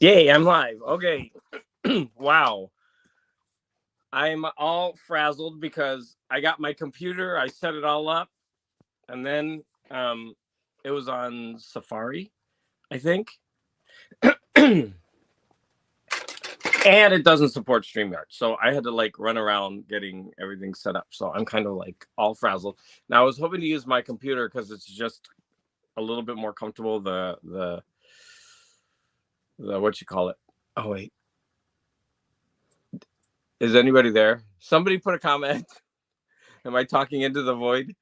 Yay, I'm live. Okay. Wow. I'm all frazzled because I got my computer, I set it all up, and then it was on Safari, I think. And it doesn't support StreamYard. So I had to like run around getting everything set up. So I'm kind of like all frazzled. Now I was hoping to use my computer because it's just a little bit more comfortable. The what you call it? Oh wait. Is anybody there? Somebody put a comment. Am I talking into the void?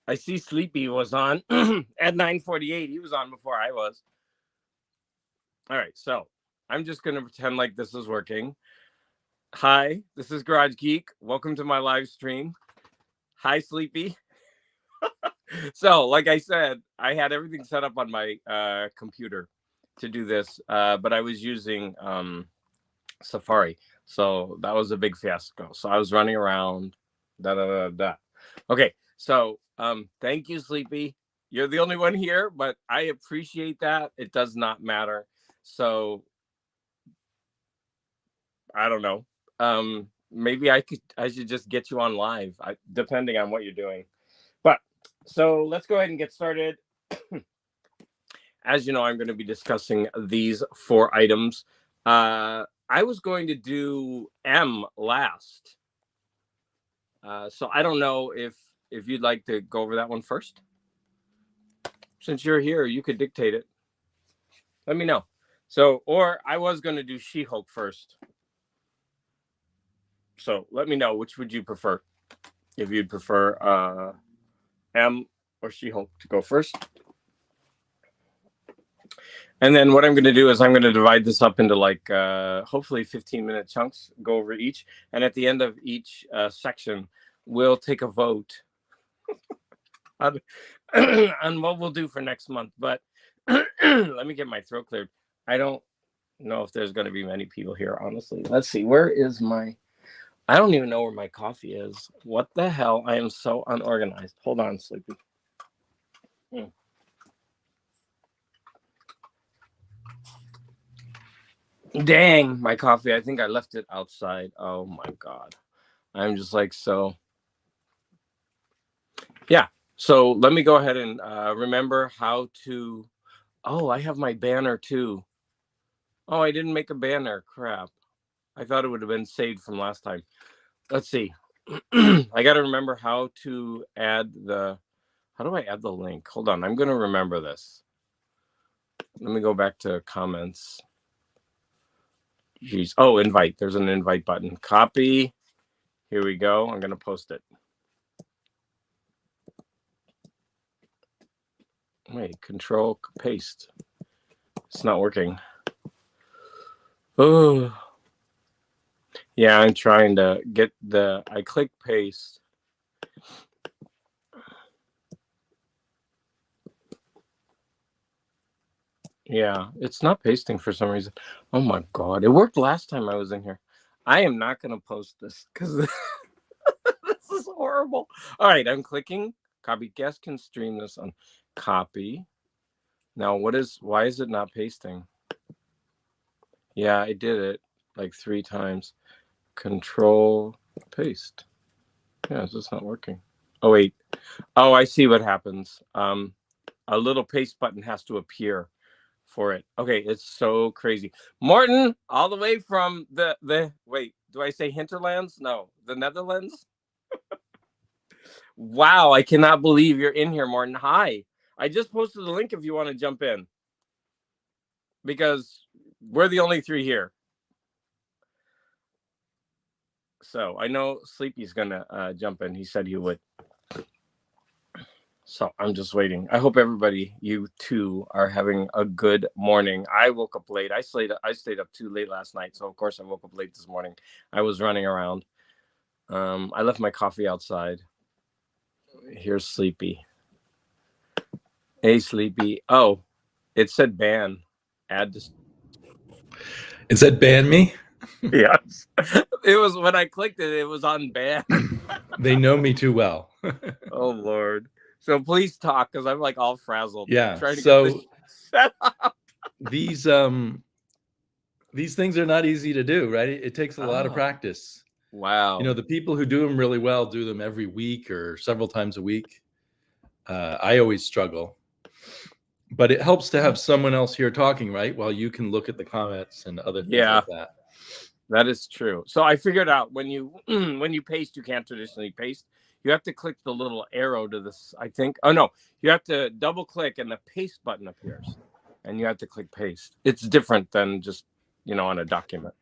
I see Sleepy was on at 9:48. He was on before I was. All right, so I'm just going to pretend like this is working. Hi, this is Garage Geek. Welcome to my live stream. Hi, Sleepy. So, like I said, I had everything set up on my computer to do this, but I was using Safari. So that was a big fiasco. So I was running around. Okay, so thank you, Sleepy. You're the only one here, but I appreciate that. It does not matter. So I don't know. Maybe I should just get you on live, depending on what you're doing. But so let's go ahead and get started. As you know, I'm going to be discussing these 4 items. I was going to do M last. So I don't know if you'd like to go over that one first. Since you're here, you could dictate it. Let me know. So, or I was going to do She-Hulk first. So let me know, which would you prefer? If you'd prefer M or She-Hulk to go first. And then what I'm going to do is I'm going to divide this up into like hopefully 15-minute chunks, go over each. And at the end of each section, we'll take a vote on what we'll do for next month. But let me get my throat cleared. I don't know if there's going to be many people here, honestly. Let's see. Where is my... I don't even know where my coffee is. What the hell? I am so unorganized. Hold on, Sleepy. Dang, my coffee. I think I left it outside. Oh my God. I'm just like, so. Yeah. So let me go ahead and remember how to. Oh, I have my banner too. Oh, I didn't make a banner. Crap. I thought it would have been saved from last time. Let's see. I got to remember how to add the. How do I add the link? Hold on. I'm going to remember this. Let me go back to comments. Jeez. Oh, invite. There's an invite button. Copy. Here we go. I'm going to post it. Wait, control paste. It's not working. Oh. Yeah, I'm trying to get the... I click paste. Yeah, it's not pasting for some reason. Oh my God. It worked last time I was in here. I am not going to post this because this is horrible. All right, I'm clicking copy. Guest can stream this on copy. Now, why is it not pasting? Yeah, I did it like 3 times. Control paste. Yeah, it's just not working. Oh, wait. Oh, I see what happens. A little paste button has to appear for it. Okay, it's so crazy. Morton, all the way from the wait, do I say hinterlands? No, the Netherlands. Wow, I cannot believe you're in here, Morton. Hi. I just posted the link if you want to jump in. Because we're the only 3 here. So I know Sleepy's gonna jump in. He said he would. So I'm just waiting. I hope everybody, you too, are having a good morning. I woke up late. I stayed up too late last night. So of course I woke up late this morning. I was running around. I left my coffee outside. Here's Sleepy. Hey, Sleepy. Oh, it said ban. Add to. It said ban me? Yes. It was when I clicked it, it was on ban. They know me too well. Oh, Lord. So please talk because I'm like all frazzled. Yeah. Trying to So get this set up. these These things are not easy to do, right? It takes a lot of practice. Wow. You know, the people who do them really well do them every week or several times a week. I always struggle. But it helps to have someone else here talking, right? While you can look at the comments and other things like that. That is true. So I figured out when you when you paste, you can't traditionally paste. You have to click the little arrow to this, I think. Oh, no. You have to double click and the paste button appears. And you have to click paste. It's different than just, on a document.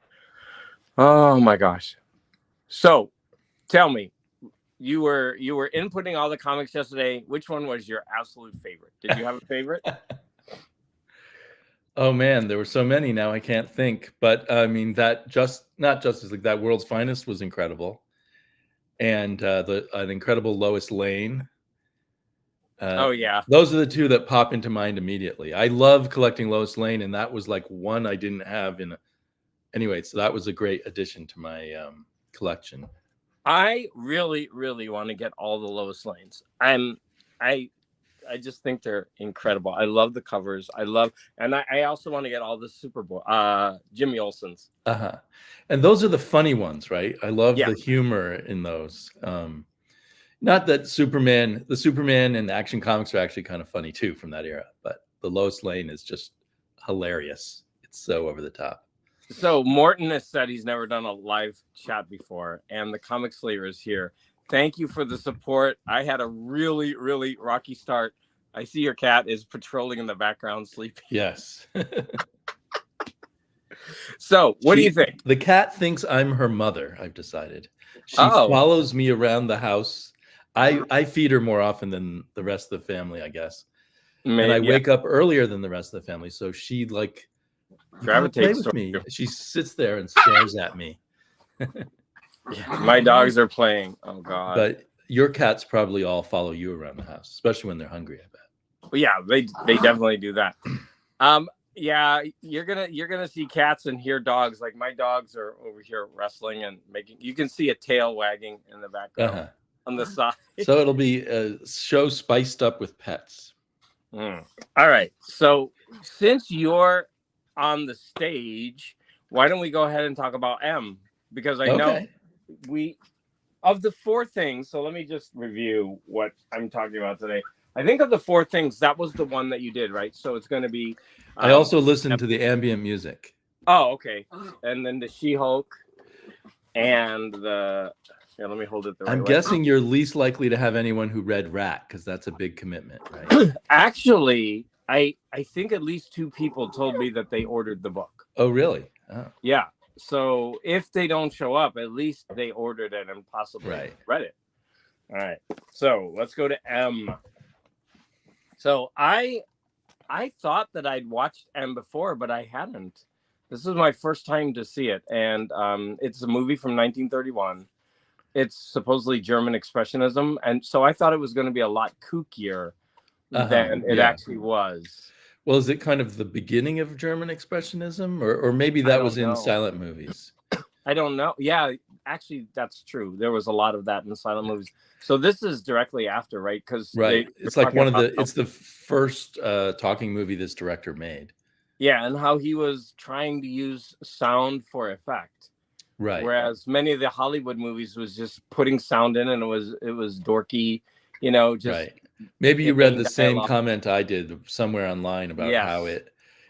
Oh, my gosh. So tell me, you were inputting all the comics yesterday. Which one was your absolute favorite? Did you have a favorite? Oh man, there were so many now I can't think. But I mean, not Justice League, that World's Finest was incredible, and an incredible Lois Lane. Oh yeah, those are the two that pop into mind immediately. I love collecting Lois Lane, and that was like one I didn't have anyway. So that was a great addition to my collection. I really, really want to get all the Lois Lanes. I just think they're incredible. I love the covers. And I also want to get all the Superboy, Jimmy Olsen's. And those are the funny ones, right? I love the humor in those. Not that the Superman and Action Comics are actually kind of funny too from that era, but the Lois Lane is just hilarious. It's so over the top. So Morton has said he's never done a live chat before, and the Comic Slayer is here. Thank you for the support. I had a really, really rocky start. I see your cat is patrolling in the background, sleeping. Yes. So, what do you think? The cat thinks I'm her mother, I've decided. She follows me around the house. I feed her more often than the rest of the family, I guess. Maybe, and I wake up earlier than the rest of the family, so she gravitates with me. She sits there and stares at me. My dogs are playing. Oh God! But your cats probably all follow you around the house, especially when they're hungry, I bet. Well, yeah, they definitely do that. Yeah, you're gonna see cats and hear dogs. Like my dogs are over here wrestling and making. You can see a tail wagging in the background on the side. So it'll be a show spiced up with pets. All right. So since you're on the stage, why don't we go ahead and talk about M? Because I know of the four things. So let me just review what I'm talking about today. I think of the four things, that was the one that you did, right? So it's going to be. I also listened to the ambient music. Oh, okay. And then the She-Hulk and the. Yeah, let me hold it the right way. I'm guessing you're least likely to have anyone who read Rat because that's a big commitment, right? Actually, I think at least two people told me that they ordered the book. Oh, really? Oh. Yeah. So if they don't show up, at least they ordered it and possibly read it. All right. So let's go to M. So I thought that I'd watched M before, but I hadn't. This is my first time to see it. And it's a movie from 1931. It's supposedly German Expressionism. And so I thought it was going to be a lot kookier than it actually was. Well, is it kind of the beginning of German Expressionism? Or maybe that was in silent movies? I don't know. Yeah, actually, that's true. There was a lot of that in silent movies. So this is directly after, right? Because it's like it's the first talking movie this director made. Yeah, and how he was trying to use sound for effect. Right. Whereas many of the Hollywood movies was just putting sound in, and it was dorky, just right. Maybe you read the same comment I did somewhere online about how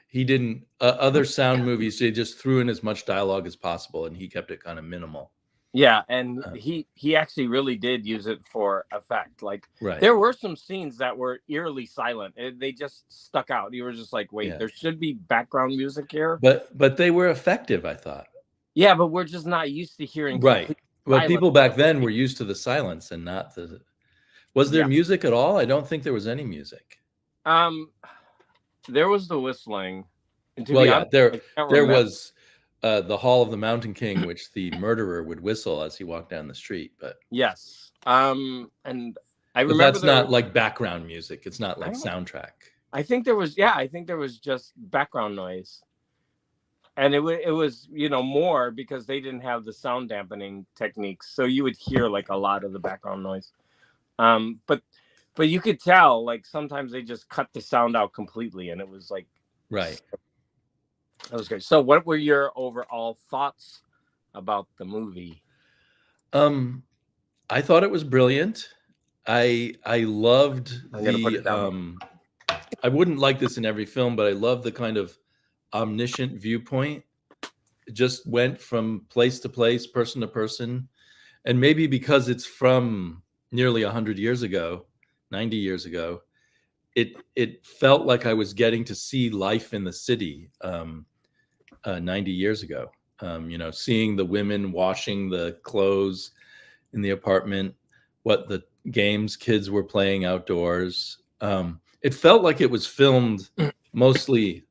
he didn't other sound movies, they just threw in as much dialogue as possible and he kept it kind of minimal. Yeah, and he actually really did use it for effect. Like there were some scenes that were eerily silent. They just stuck out. You were just like, wait, there should be background music here. But they were effective, I thought. Yeah, but we're just not used to hearing. Right. Well, people back then were used to the silence and not the. Was there music at all? I don't think there was any music. There was the whistling. There was the Hall of the Mountain King, which the murderer would whistle as he walked down the street. But yes, and I remember that's not like background music. It's not like soundtrack. I think there was. Yeah, I think there was just background noise. And it was, more because they didn't have the sound dampening techniques. So you would hear like a lot of the background noise. But you could tell like sometimes they just cut the sound out completely and it was like. Right. That was great. So what were your overall thoughts about the movie? I thought it was brilliant. I loved I wouldn't like this in every film, but I love the kind of omniscient viewpoint. It just went from place to place, person to person. And maybe because it's from nearly 100 years ago, 90 years ago, it felt like I was getting to see life in the city 90 years ago. Seeing the women washing the clothes in the apartment, what the games kids were playing outdoors. It felt like it was filmed mostly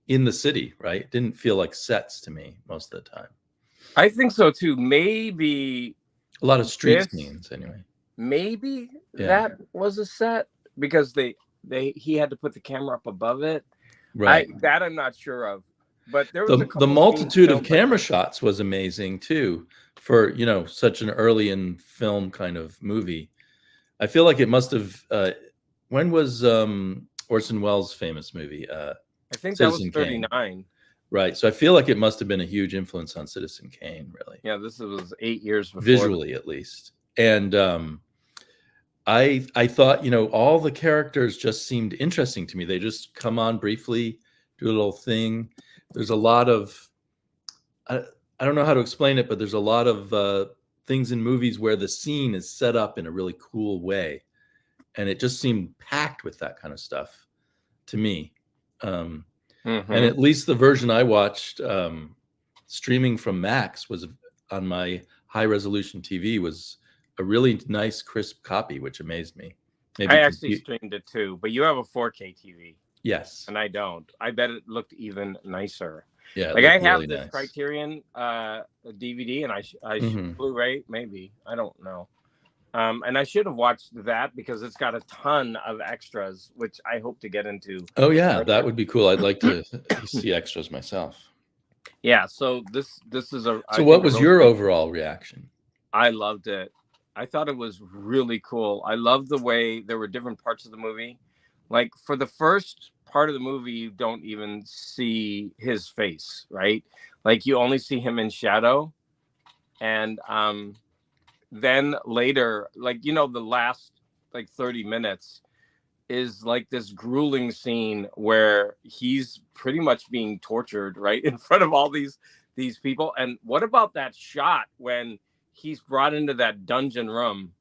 in the city, right? It didn't feel like sets to me most of the time. I think so too. Maybe a lot of street scenes anyway. Maybe that was a set because he had to put the camera up above it. Right. I'm not sure of. But there was the multitude of camera shots was amazing too for, such an early in film kind of movie. I feel like it must have when was Orson Welles' famous movie? I think Citizen that was 39. Kane. Right. So I feel like it must have been a huge influence on Citizen Kane, really. Yeah, this was 8 years before. Visually, at least. And I thought, all the characters just seemed interesting to me. They just come on briefly, do a little thing. There's a lot of, I don't know how to explain it, but there's a lot of things in movies where the scene is set up in a really cool way. And it just seemed packed with that kind of stuff to me. And at least the version I watched streaming from Max was on my high resolution TV was a really nice, crisp copy, which amazed me. Maybe I actually streamed it too, but you have a 4K TV. Yes. And I don't. I bet it looked even nicer. Yeah. Like I have this Criterion DVD and I Blu-ray, maybe. I don't know. And I should have watched that because it's got a ton of extras, which I hope to get into. Oh yeah, that would be cool. I'd like to see extras myself. Yeah, so this is a. So what was your overall reaction? I loved it. I thought it was really cool. I loved the way there were different parts of the movie. Like for the first part of the movie, you don't even see his face, right? Like you only see him in shadow, and then later, like, the last like 30 minutes is like this grueling scene where he's pretty much being tortured right in front of all these people. And what about that shot when he's brought into that dungeon room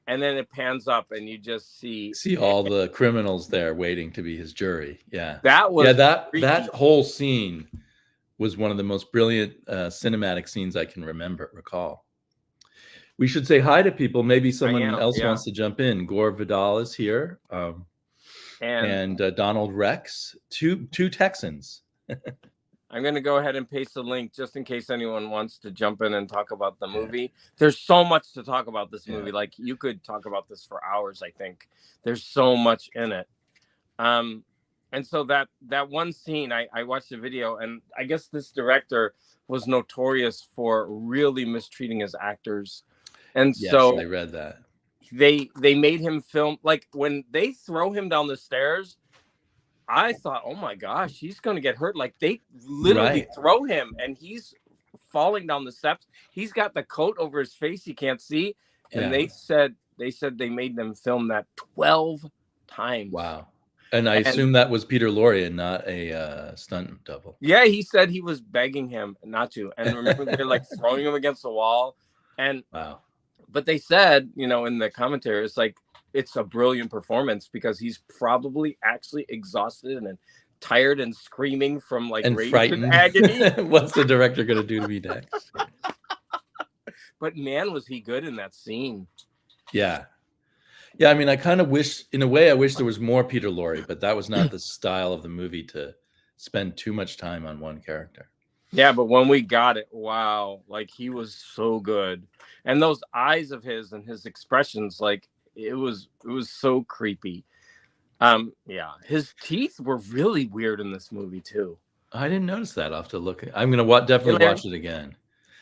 and then it pans up and you just see all the criminals there waiting to be his jury. Yeah. That was that whole scene was one of the most brilliant cinematic scenes I can recall. We should say hi to people. Maybe someone else wants to jump in. Gore Vidal is here. And Donald Rex, two Texans. I'm going to go ahead and paste the link just in case anyone wants to jump in and talk about the movie. There's so much to talk about this movie. Like you could talk about this for hours, I think. There's so much in it. And so that one scene, I watched the video, and I guess this director was notorious for really mistreating his actors. And so I read that. They made him film, like when they throw him down the stairs, I thought, oh my gosh, he's going to get hurt. Like they literally throw him and he's falling down the steps. He's got the coat over his face. He can't see. And they said they made them film that 12 times. Wow. And I assume that was Peter Lorre and not a stunt double. Yeah. He said he was begging him not to. And remember, they're like throwing him against the wall. And wow. But they said, in the commentary, it's like, it's a brilliant performance because he's probably actually exhausted and tired and screaming from like rage and agony. What's the director going to do to me next? But man, was he good in that scene. Yeah. Yeah. I mean, I kind of wish there was more Peter Lorre, but that was not the style of the movie to spend too much time on one character. Yeah, but when we got it, wow, like he was so good. And those eyes of his and his expressions, like it was so creepy. Yeah, his teeth were really weird in this movie too. I didn't notice that. I'll have to look. I'm going to definitely watch it again.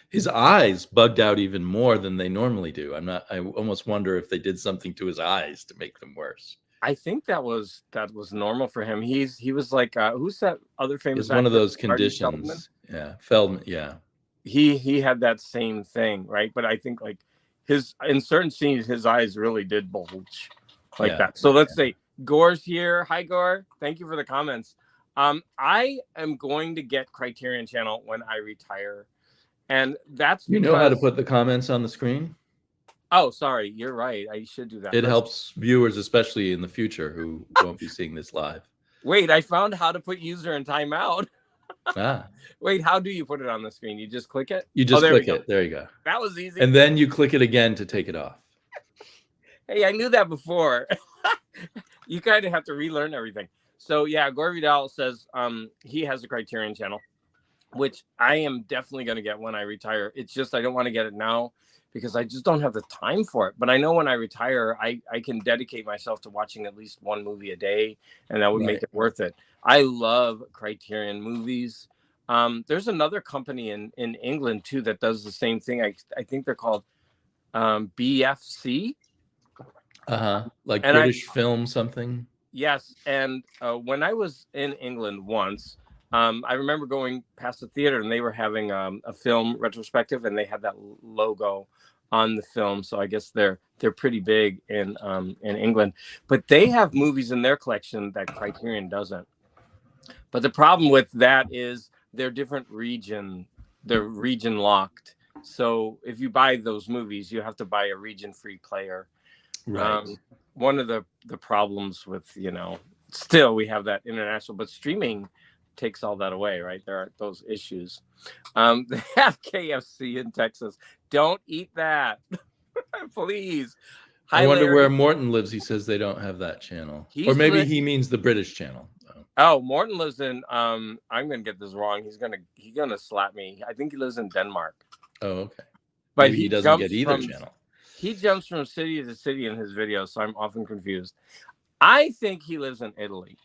His eyes bugged out even more than they normally do. I almost wonder if they did something to his eyes to make them worse. I think that was normal for him. He was like, who's that other famous It's one of actor? those conditions. Yeah, Feldman. Yeah, he had that same thing, right? But I think like in certain scenes, his eyes really did bulge like that. So let's say Gore's here. Hi, Gore. Thank you for the comments. I am going to get Criterion Channel when I retire, and that's you know how to put the comments on the screen. Oh, sorry. You're right. I should do that. It helps viewers, especially in the future, who won't be seeing this live. Wait, I found how to put user in timeout. Wait, how do you put it on the screen? You just click it? You just click it. There you go. That was easy. And then you click it again to take it off. Hey, I knew that before. You kind of have to relearn everything. So yeah, Gore Vidal says he has a Criterion Channel, which I am definitely going to get when I retire. It's just I don't want to get it now because I just don't have the time for it. But I know when I retire, I can dedicate myself to watching at least one movie a day, and that would make it worth it. I love Criterion movies. There's another company in England too that does the same thing. I think they're called BFC. Like British Film something. Yes, and when I was in England once, I remember going past the theater and they were having a film retrospective, and they had that logo on the film. So I guess they're pretty big in England, but they have movies in their collection that Criterion doesn't. But the problem with that is they're region locked. So if you buy those movies, you have to buy a region-free player. Right. One of the problems with, still we have that international, but streaming takes all that away, right? There are those issues. They have KFC in Texas. Don't eat that. Please. I wonder where Morton lives. He says they don't have that channel. Or maybe he means the British channel. Oh, Morton lives in I'm gonna get this wrong. He's gonna slap me. I think he lives in Denmark. Oh, okay. But maybe he doesn't get either channel. He jumps from city to city in his videos, so I'm often confused. I think he lives in Italy.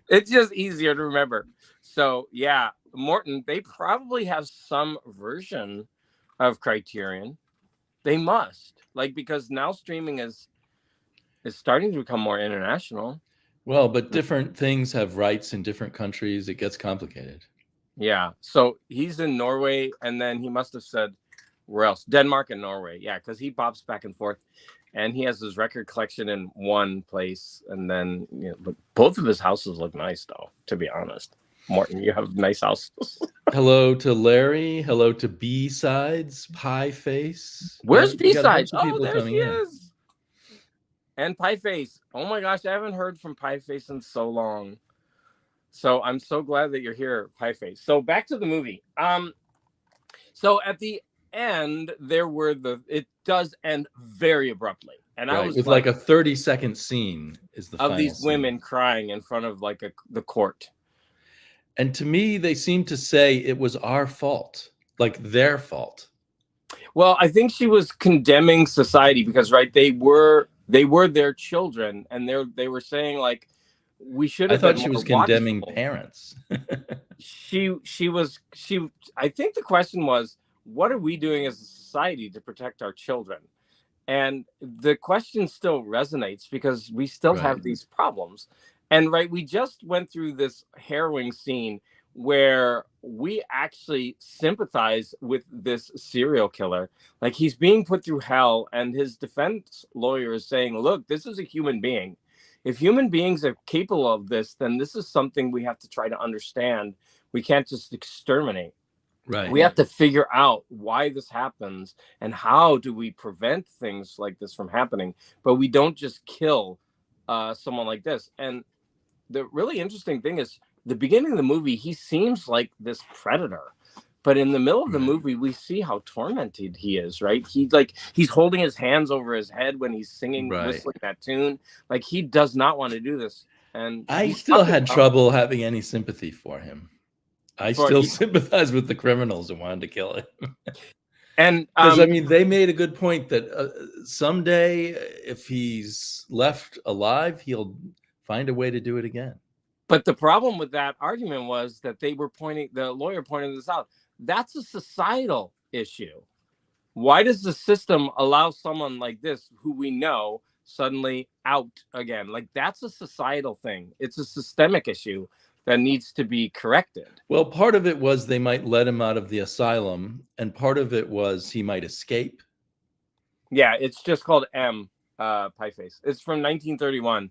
It's just easier to remember. So yeah, Morton, they probably have some version of Criterion. They must, because now streaming is starting to become more international. Well, but different things have rights in different countries. It gets complicated. Yeah. So he's in Norway, and then he must have said where else? Denmark and Norway. Yeah, because he pops back and forth, and he has his record collection in one place, and then but both of his houses look nice, though. To be honest, Morton, you have nice houses. Hello to Larry. Hello to B-Sides. Pie Face. Where's B-Sides? Oh, there she is. And Pie Face. Oh my gosh, I haven't heard from Pie Face in so long. So I'm so glad that you're here, Pie Face. So back to the movie. So at the end, it does end very abruptly. And I was with like a 30-second scene is the of these women crying in front of the court. And to me, they seem to say it was our fault, like their fault. Well, I think she was condemning society because, they were their children, and they were saying we should have. I thought she was condemning parents. She I think the question was, what are we doing as a society to protect our children? And the question still resonates because we still have these problems. And we just went through this harrowing scene where we actually sympathize with this serial killer. He's being put through hell, and his defense lawyer is saying, look, this is a human being. If human beings are capable of this, then this is something we have to try to understand. We can't just exterminate. Right. We have to figure out why this happens and how do we prevent things like this from happening. But we don't just kill someone like this. And the really interesting thing is the beginning of the movie, he seems like this predator. But in the middle of the movie, we see how tormented he is, right? He's holding his hands over his head when he's singing, whistling that tune. He does not want to do this. And I still had trouble having any sympathy for him. I still sympathize with the criminals and wanted to kill him. And because they made a good point that someday, if he's left alive, he'll find a way to do it again. But the problem with that argument was that the lawyer pointed this out. That's a societal issue. Why does the system allow someone like this, who we know suddenly out again. Like, that's a societal thing. It's a systemic issue that needs to be corrected. Well, part of it was they might let him out of the asylum, and part of it was he might escape. Yeah, it's just called M, Pie Face. It's from 1931.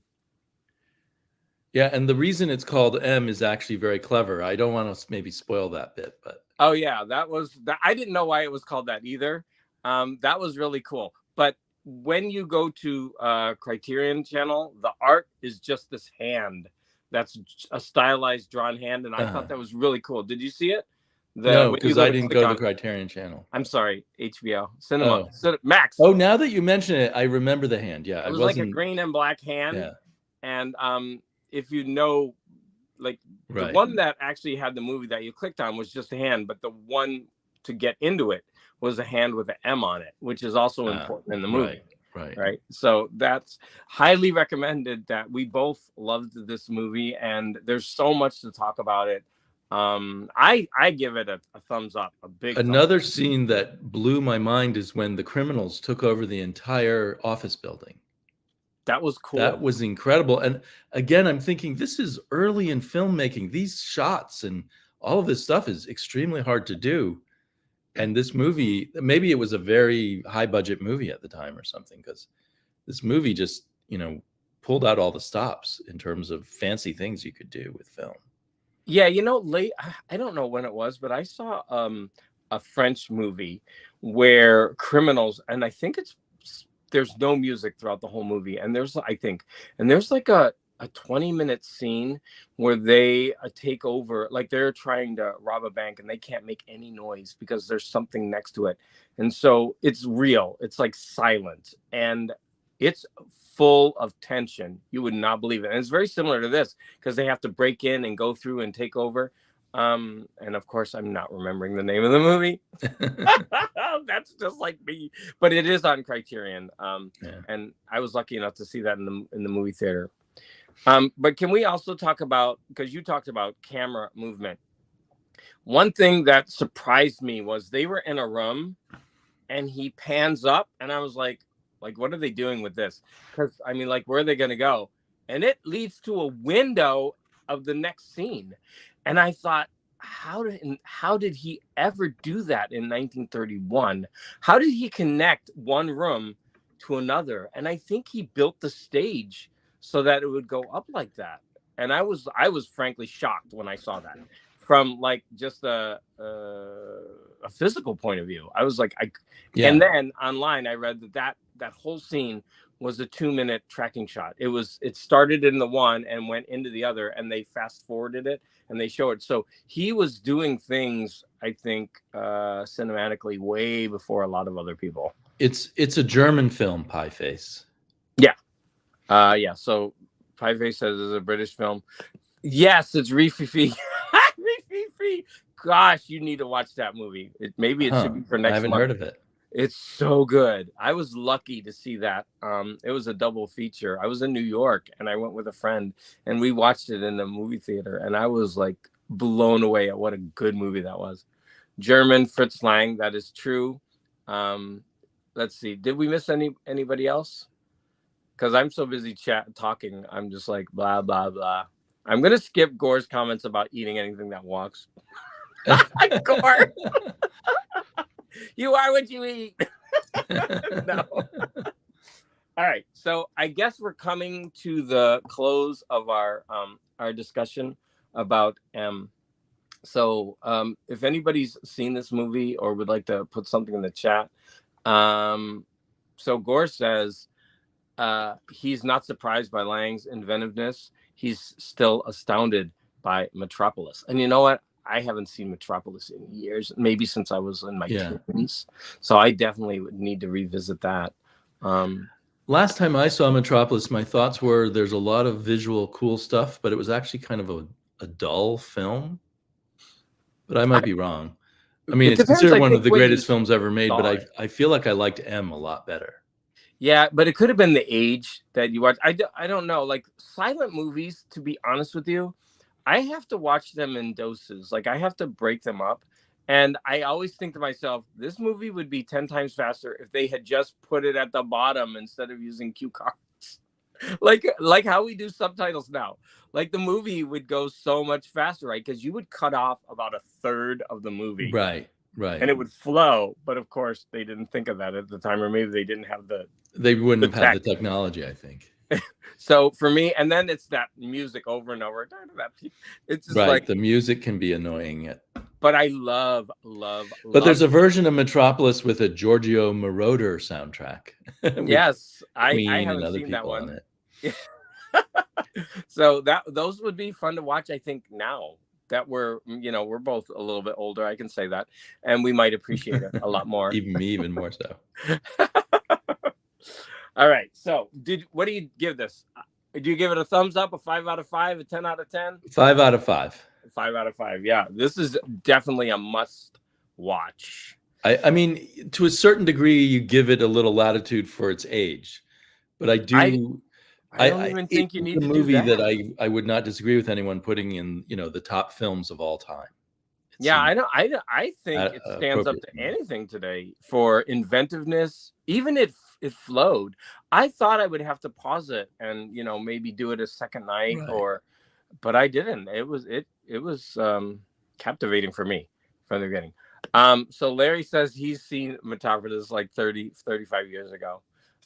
Yeah, and the reason it's called M is actually very clever. I don't want to maybe spoil that bit, but oh yeah, that was that. I didn't know why it was called that either. That was really cool. But when you go to Criterion Channel, the art is just this hand. That's a stylized drawn hand, and I thought that was really cool. Did you see it? No, because I didn't go to the Criterion Channel. I'm sorry, HBO Cinema Max. Oh, now that you mention it, I remember the hand. Yeah, it was like a green and black hand. Yeah, and if you know, like the one that actually had the movie that you clicked on was just a hand, but the one to get into it was a hand with an M on it, which is also important in the movie. Right. So that's highly recommended. That we both loved this movie, and there's so much to talk about it. I give it a thumbs up, a big. Another scene that blew my mind is when the criminals took over the entire office building. That was cool. That was incredible. And again, I'm thinking this is early in filmmaking. These shots and all of this stuff is extremely hard to do. And this movie, maybe it was a very high budget movie at the time or something, because this movie just, pulled out all the stops in terms of fancy things you could do with film. Yeah, I don't know when it was, but I saw a French movie where criminals, and I think there's no music throughout the whole movie, and there's like a 20-minute scene where they take over, like they're trying to rob a bank and they can't make any noise because there's something next to it. And so it's real. It's like silent, and it's full of tension. You would not believe it. And it's very similar to this because they have to break in and go through and take over. And of course, I'm not remembering the name of the movie. That's just like me. But it is on Criterion. And I was lucky enough to see that in the movie theater. But can we also talk about, because you talked about camera movement. One thing that surprised me was they were in a room and he pans up and I was like, what are they doing with this? Because I mean, like, where are they going to go? And it leads to a window of the next scene. And I thought, how did he ever do that in 1931? How did he connect one room to another? And I think he built the stage so that it would go up like that. And I was frankly shocked when I saw that from like just a physical point of view. I was like, and then online I read that whole scene was a 2-minute tracking shot. It started in the one and went into the other, and they fast forwarded it and they show it. So he was doing things, I think, cinematically way before a lot of other people. It's a German film, Pie Face. Yeah. So Pie Face says it's a British film. Yes, it's Rififi. Rififi. Gosh, you need to watch that movie. Maybe it should be for next month. I haven't heard of it. It's so good. I was lucky to see that. It was a double feature. I was in New York and I went with a friend and we watched it in the movie theater. And I was like blown away at what a good movie that was. German, Fritz Lang. That is true. Let's see. Did we miss anybody else? Because I'm so busy talking. I'm just like, blah, blah, blah. I'm going to skip Gore's comments about eating anything that walks. Gore. You are what you eat. No. All right. So I guess we're coming to the close of our discussion about M. So if anybody's seen this movie or would like to put something in the chat. So Gore says he's not surprised by Lang's inventiveness. He's still astounded by Metropolis. And you know what? I haven't seen Metropolis in years, maybe since I was in my teens. So I definitely would need to revisit that. Last time I saw Metropolis, my thoughts were there's a lot of visual cool stuff, but it was actually kind of a dull film. But I might be wrong. I mean, it's considered one of the greatest films ever made, but I feel like I liked M a lot better. Yeah, but it could have been the age that you watched. I don't know. Like silent movies, to be honest with you, I have to watch them in doses. Like I have to break them up. And I always think to myself, this movie would be 10 times faster if they had just put it at the bottom instead of using cue like how we do subtitles now. Like the movie would go so much faster, right? Because you would cut off about a third of the movie. Right. And it would flow. But of course, they didn't think of that at the time, or maybe they didn't have They wouldn't have had the technology, I think. So for me, and then it's that music over and over. It's just right. The music can be annoying. But I love. But there's a version of Metropolis with a Giorgio Moroder soundtrack. Yes, I haven't seen that one. So those would be fun to watch. I think now that we're both a little bit older, I can say that, and we might appreciate it a lot more. even more so. All right. So what do you give this? Do you give it a thumbs up, a 5 out of 5, a 10 out of 10? 5 out of 5. 5 out of 5. Yeah, this is definitely a must watch. I mean, to a certain degree, you give it a little latitude for its age, but I don't even think you need to do that. That I would not disagree with anyone putting in, the top films of all time. I think it stands up to anything today for inventiveness. Even if it flowed, I thought I would have to pause it and maybe do it a second night, but I didn't. It was captivating for me from the beginning. So Larry says he's seen Metropolis like 35 years ago.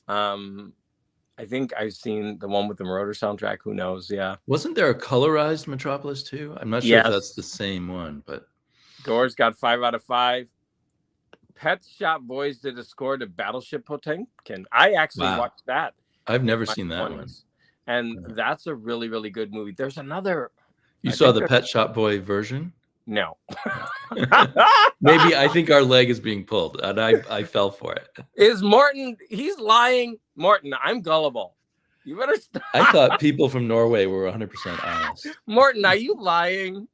I think I've seen the one with the Moroder soundtrack. Who knows? Yeah. Wasn't there a colorized Metropolis too? I'm not sure if that's the same one, but Gore's got 5 out of 5. Pet Shop Boys did a score to Battleship Potemkin. I actually watched that. I've never seen that one. And that's a really, really good movie. There's another. You saw the Pet Shop Boy version? No. Maybe I think our leg is being pulled, and I fell for it. Is Morton? He's lying. Morton, I'm gullible. You better stop. I thought people from Norway were 100% honest. Morton, are you lying?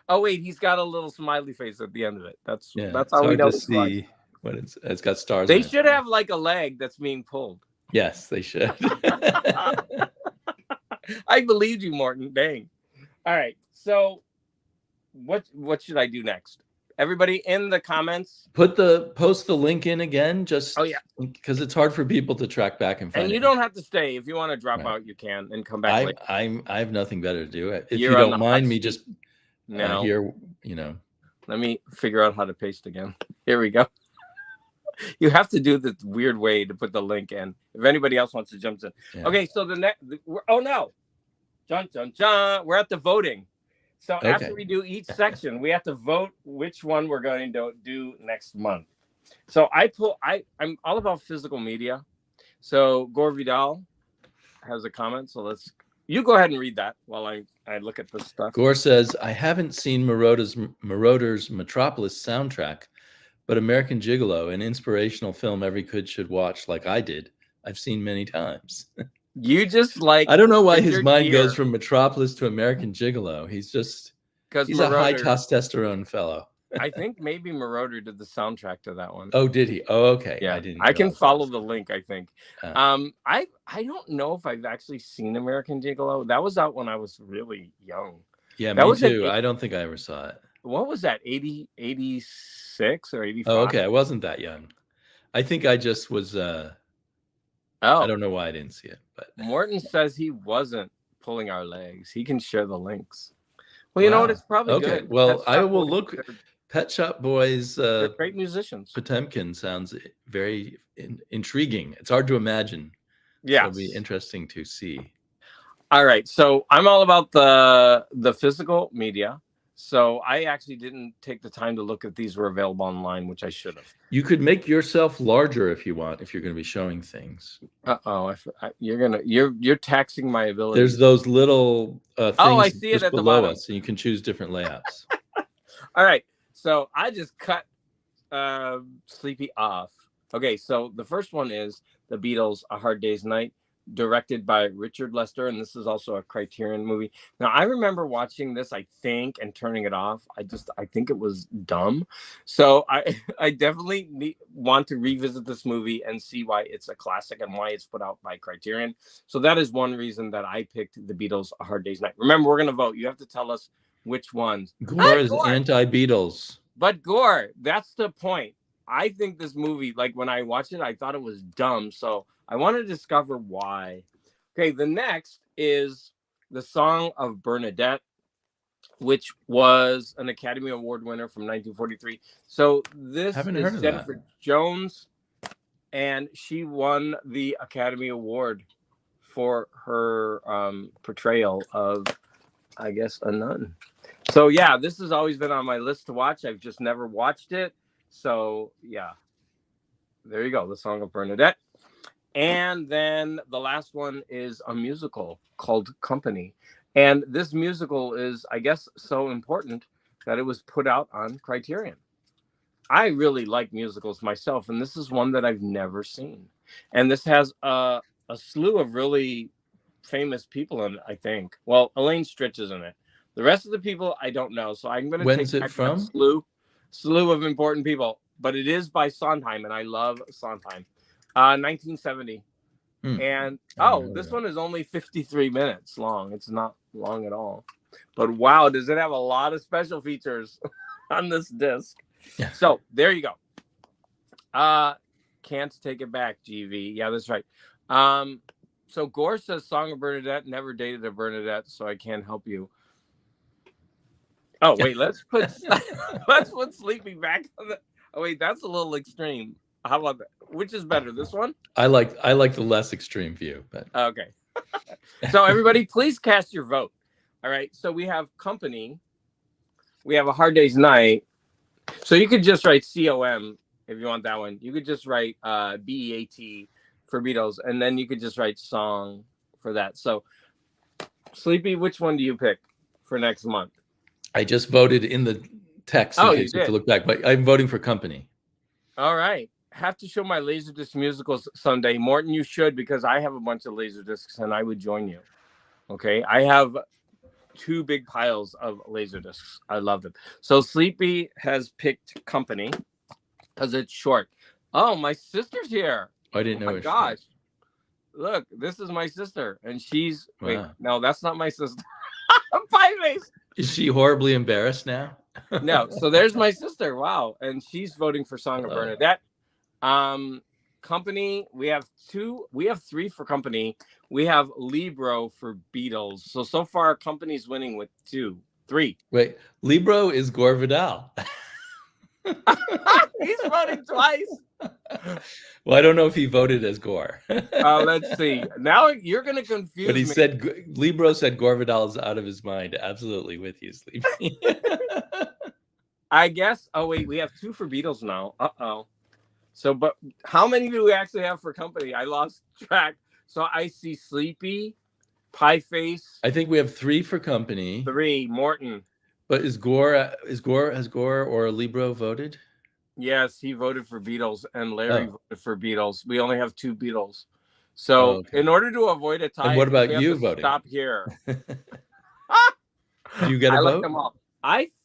Oh wait, he's got a little smiley face at the end of it. That's how we know to see what it's got stars. They should have like a leg that's being pulled. Yes, they should. I believed you, Morton. Dang. All right. So what should I do next? Everybody in the comments. Post the link in again, just because it's hard for people to track back and find. And you don't have to stay. If you want to drop out, you can and come back later. I have nothing better to do. If you don't mind me just here, Let me figure out how to paste again. Here we go. You have to do the weird way to put the link in. If anybody else wants to jump in. Yeah. Okay, so the next. Oh no. We're at the voting. So after we do each section, we have to vote which one we're going to do next month. So I'm all about physical media. So Gore Vidal has a comment. So you go ahead and read that while I look at this stuff. Gore says, I haven't seen Moroder's Metropolis soundtrack, but American Gigolo, an inspirational film every kid should watch like I did, I've seen many times. You just like. I don't know why his mind goes from Metropolis to American Gigolo. He's a high testosterone fellow. I think maybe Moroder did the soundtrack to that one. Oh, did he? Oh, okay. Yeah, I can follow the link. I think. I don't know if I've actually seen American Gigolo. That was out when I was really young. Yeah, me too. I don't think I ever saw it. What was that? 86 or 85? Oh, okay. I wasn't that young. I think I just was. I don't know why I didn't see it, but Morton says he wasn't pulling our legs. He can share the links. Well, you know what? It's probably good. Well, I will look. Pet Shop Boys, they're great musicians. Potemkin sounds very intriguing. It's hard to imagine. Yeah, it'll be interesting to see. All right, so I'm all about the physical media. So I actually didn't take the time to look if these were available online, which I should have. You could make yourself larger if you want, if you're going to be showing things. You're taxing my ability. There's those little things I see it at below the us, and you can choose different layouts. All right, so I just cut Sleepy off. Okay, so the first one is The Beatles: A Hard Day's Night, directed by Richard Lester, and this is also a Criterion movie. Now, I remember watching this, I think, and turning it off. I think it was dumb. So I definitely want to revisit this movie and see why it's a classic and why it's put out by Criterion. So that is one reason that I picked The Beatles: A Hard Day's Night. Remember, we're going to vote. You have to tell us which ones. Gore is anti-Beatles. But Gore, that's the point. I think this movie, like when I watched it, I thought it was dumb. So I want to discover why. Okay, the next is The Song of Bernadette, which was an Academy Award winner from 1943. So this is Jennifer Jones, and she won the Academy Award for her portrayal of, I guess, a nun. So yeah, this has always been on my list to watch. I've just never watched it. So yeah, there you go, The Song of Bernadette. And then the last one is a musical called Company. And this musical is, I guess, so important that it was put out on Criterion. I really like musicals myself, and this is one that I've never seen. And this has a slew of really famous people in it, I think. Well, Elaine Stritch is in it. The rest of the people, I don't know. So I'm going to take it from? A slew of important people. But it is by Sondheim, and I love Sondheim. 1970. And this one is only 53 minutes long. It's not long at all. But wow, does it have a lot of special features on this disc. Yeah. So there you go. Can't take it back, GV. Yeah, that's right. So Gore says Song of Bernadette, never dated a Bernadette, so I can't help you. Oh, wait, let's put Sleepy back on the... Oh, wait, that's a little extreme. How about that? Which is better, this one? I like the less extreme view, but okay. So everybody, please cast your vote. All right. So we have Company. We have A Hard Day's Night. So you could just write COM if you want that one. You could just write BEAT for Beatles, and then you could just write song for that. So Sleepy, which one do you pick for next month? I just voted in the text in case you have to look back, but I'm voting for Company. All right. Have to show my Laserdisc musicals someday. Morton, you should, because I have a bunch of Laserdiscs and I would join you. Okay. I have 2 big piles of Laserdiscs. I love them. So Sleepy has picked Company because it's short. Oh, my sister's here. I didn't know. Oh my gosh. Look, this is my sister. And she's wait, no, that's not my sister. Pie face. Is she horribly embarrassed now? No. So there's my sister. Wow. And she's voting for Song of Bernadette. Company, we have 3 for Company. We have Libro for Beatles. So far Company's winning with 3. Wait, Libro is Gore Vidal. He's voting twice. Well, I don't know if he voted as Gore. Let's see. Now you're going to confuse me. But he said, Libro said Gore Vidal is out of his mind. Absolutely with you, Sleepy. I guess. Oh, wait, we have 2 for Beatles now. Uh-oh. So, but how many do we actually have for Company? I lost track. So I see Sleepy, Pie Face. I think we have 3 for Company. 3, Morton. But has Gore or Libro voted? Yes, he voted for Beatles, and Larry voted for Beatles. We only have 2 Beatles. So in order to avoid a tie, and what about you voting? Stop here. Do you get a vote? Like them all.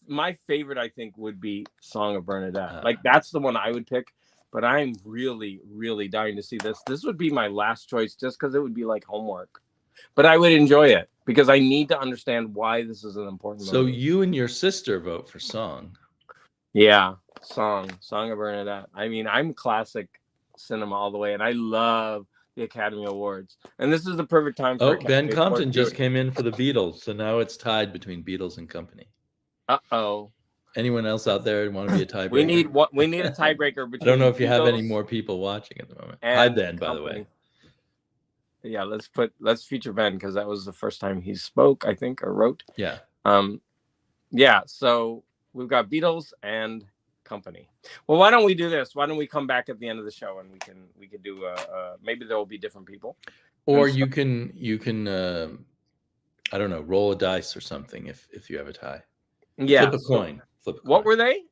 My favorite, I think, would be Song of Bernadette. Like that's the one I would pick. But I'm really, really dying to see this. This would be my last choice just because it would be like homework. But I would enjoy it because I need to understand why this is an important movie. So you and your sister vote for Song. Yeah, Song of Bernadette. I mean, I'm classic cinema all the way, and I love the Academy Awards. And this is the perfect time for Ben Compton just came in for the Beatles. So now it's tied between Beatles and Company. Uh-oh. Anyone else out there want to be a tiebreaker? We need a tiebreaker. I don't know if you have any more people watching at the moment. Hi, Ben, by the way. Yeah, let's feature Ben because that was the first time he spoke, I think, or wrote. Yeah. Yeah. So we've got Beatles and Company. Well, why don't we do this? Why don't we come back at the end of the show and we could do maybe there will be different people. Or you can I don't know, roll a dice or something if you have a tie. Yeah. Flip a coin. What were they?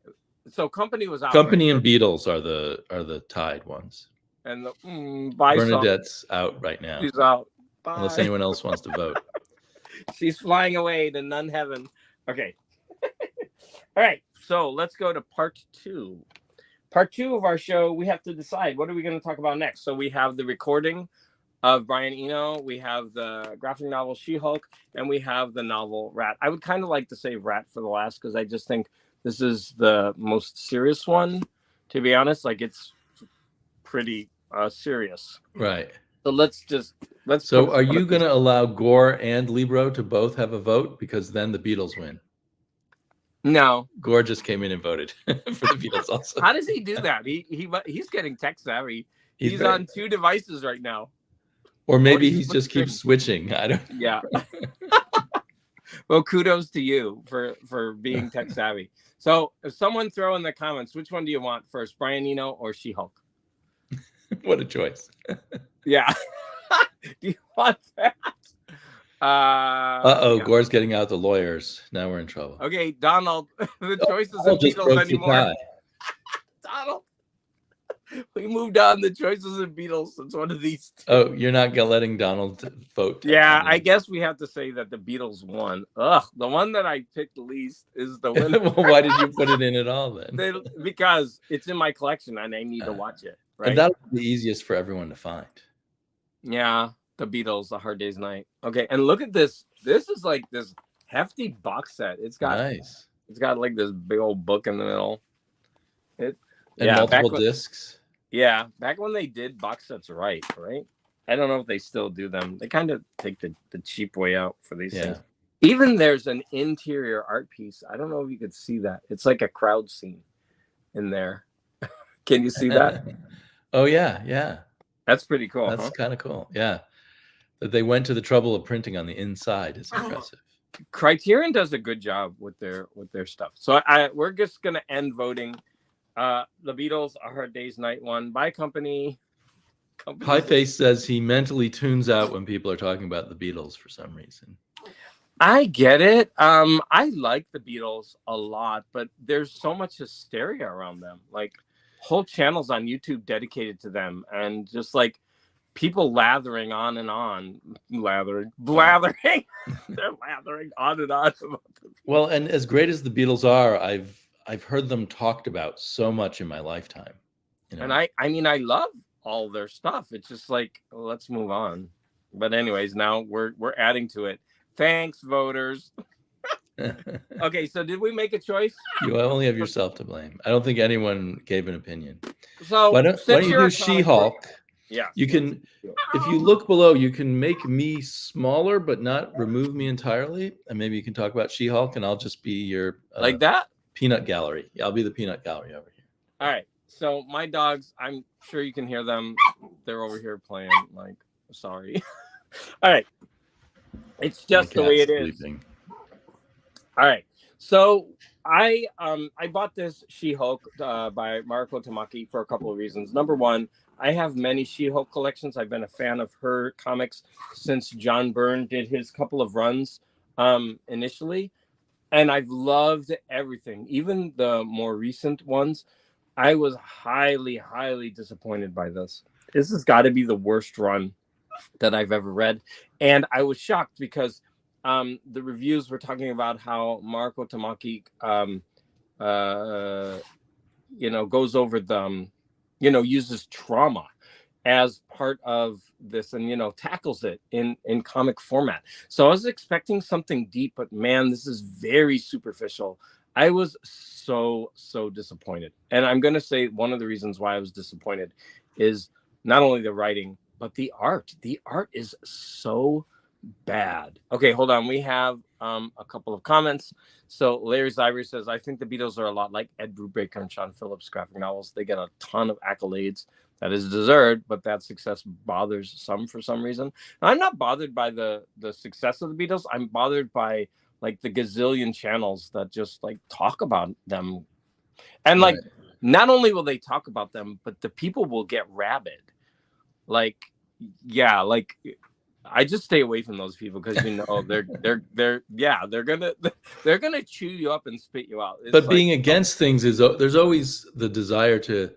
So Company was out. Company and Beatles are the tied ones. And Bernadette's out right now. She's out. Bye. Unless anyone else wants to vote. She's flying away to nun heaven. Okay. All right. So let's go to part 2. Part 2 of our show, we have to decide what are we going to talk about next. So we have the recording of Brian Eno, we have the graphic novel She-Hulk, and we have the novel Rat. I would kind of like to save Rat for the last because I just think this is the most serious one, to be honest. Like it's pretty serious. Right. So let's. So are you going to allow Gore and Libro to both have a vote? Because then the Beatles win. No. Gore just came in and voted for the Beatles also. How does he do that? He's getting tech savvy. He's on 2 devices right now. Or maybe he just keeps switching. I don't know. Yeah. Well, kudos to you for being tech savvy. So if someone throw in the comments, which one do you want first, Brian Eno or She-Hulk? What a choice. Yeah. Do you want that? Yeah. Gore's getting out the lawyers. Now we're in trouble. Okay, Donald, the choice isn't Beatles anymore. Donald, we moved on. The choice isn't Beatles. It's one of these 2. Oh, you're not letting Donald vote? Yeah, I guess we have to say that the Beatles won. Ugh, the one that I picked least is the winner. Well, why did you put it in at all then? Because it's in my collection and I need to watch it. Right? And that'll be the easiest for everyone to find. Yeah, the Beatles, A Hard Day's Night. Okay, and look at this. This is like this hefty box set. It's got nice. It's got like this big old book in the middle. Multiple discs. Yeah, back when they did box sets right? I don't know if they still do them. They kind of take the cheap way out for these things. Even there's an interior art piece. I don't know if you could see that. It's like a crowd scene in there. Can you see that? Oh, yeah. That's pretty cool. That's kind of cool. Yeah. That they went to the trouble of printing on the inside is impressive. Criterion does a good job with their stuff. So we're just going to end voting. The Beatles, A Hard Day's Night won by company. Pieface says he mentally tunes out when people are talking about the Beatles for some reason. I get it. I like the Beatles a lot, but there's so much hysteria around them. Like whole channels on YouTube dedicated to them, and just like people lathering on and on, blathering. They're lathering on and on. Well, and as great as the Beatles are, I've heard them talked about so much in my lifetime. And I love all their stuff. It's just like, let's move on. But anyways, now we're adding to it. Thanks, voters. Okay, so did we make a choice? You only have yourself to blame. I don't think anyone gave an opinion. So why don't you do She-Hulk? Yeah. You can, if you look below, you can make me smaller, but not remove me entirely. And maybe you can talk about She-Hulk, and I'll just be your like that peanut gallery. Yeah, I'll be the peanut gallery over here. All right. So my dogs, I'm sure you can hear them. They're over here playing. Like, sorry. All right. It's just the way it is. All right. So I bought this She-Hulk by Mariko Tamaki for a couple of reasons. Number one, I have many She-Hulk collections. I've been a fan of her comics since John Byrne did his couple of runs initially. And I've loved everything, even the more recent ones. I was highly, highly disappointed by this. This has got to be the worst run that I've ever read. And I was shocked because the reviews were talking about how Mariko Tamaki, goes over the, uses trauma as part of this and, tackles it in comic format. So I was expecting something deep, but man, this is very superficial. I was so disappointed. And I'm going to say one of the reasons why I was disappointed is not only the writing, but the art. The art is so bad. Okay, hold on. We have a couple of comments. So Larry Zyver says, I think the Beatles are a lot like Ed Brubaker and Sean Phillips' graphic novels. They get a ton of accolades. That is deserved, but that success bothers some for some reason. And I'm not bothered by the success of the Beatles. I'm bothered by like the gazillion channels that just like talk about them. And like, not only will they talk about them, but the people will get rabid. Like, yeah, like I just stay away from those people because they're gonna chew you up and spit you out. It's but being against things is there's always the desire to,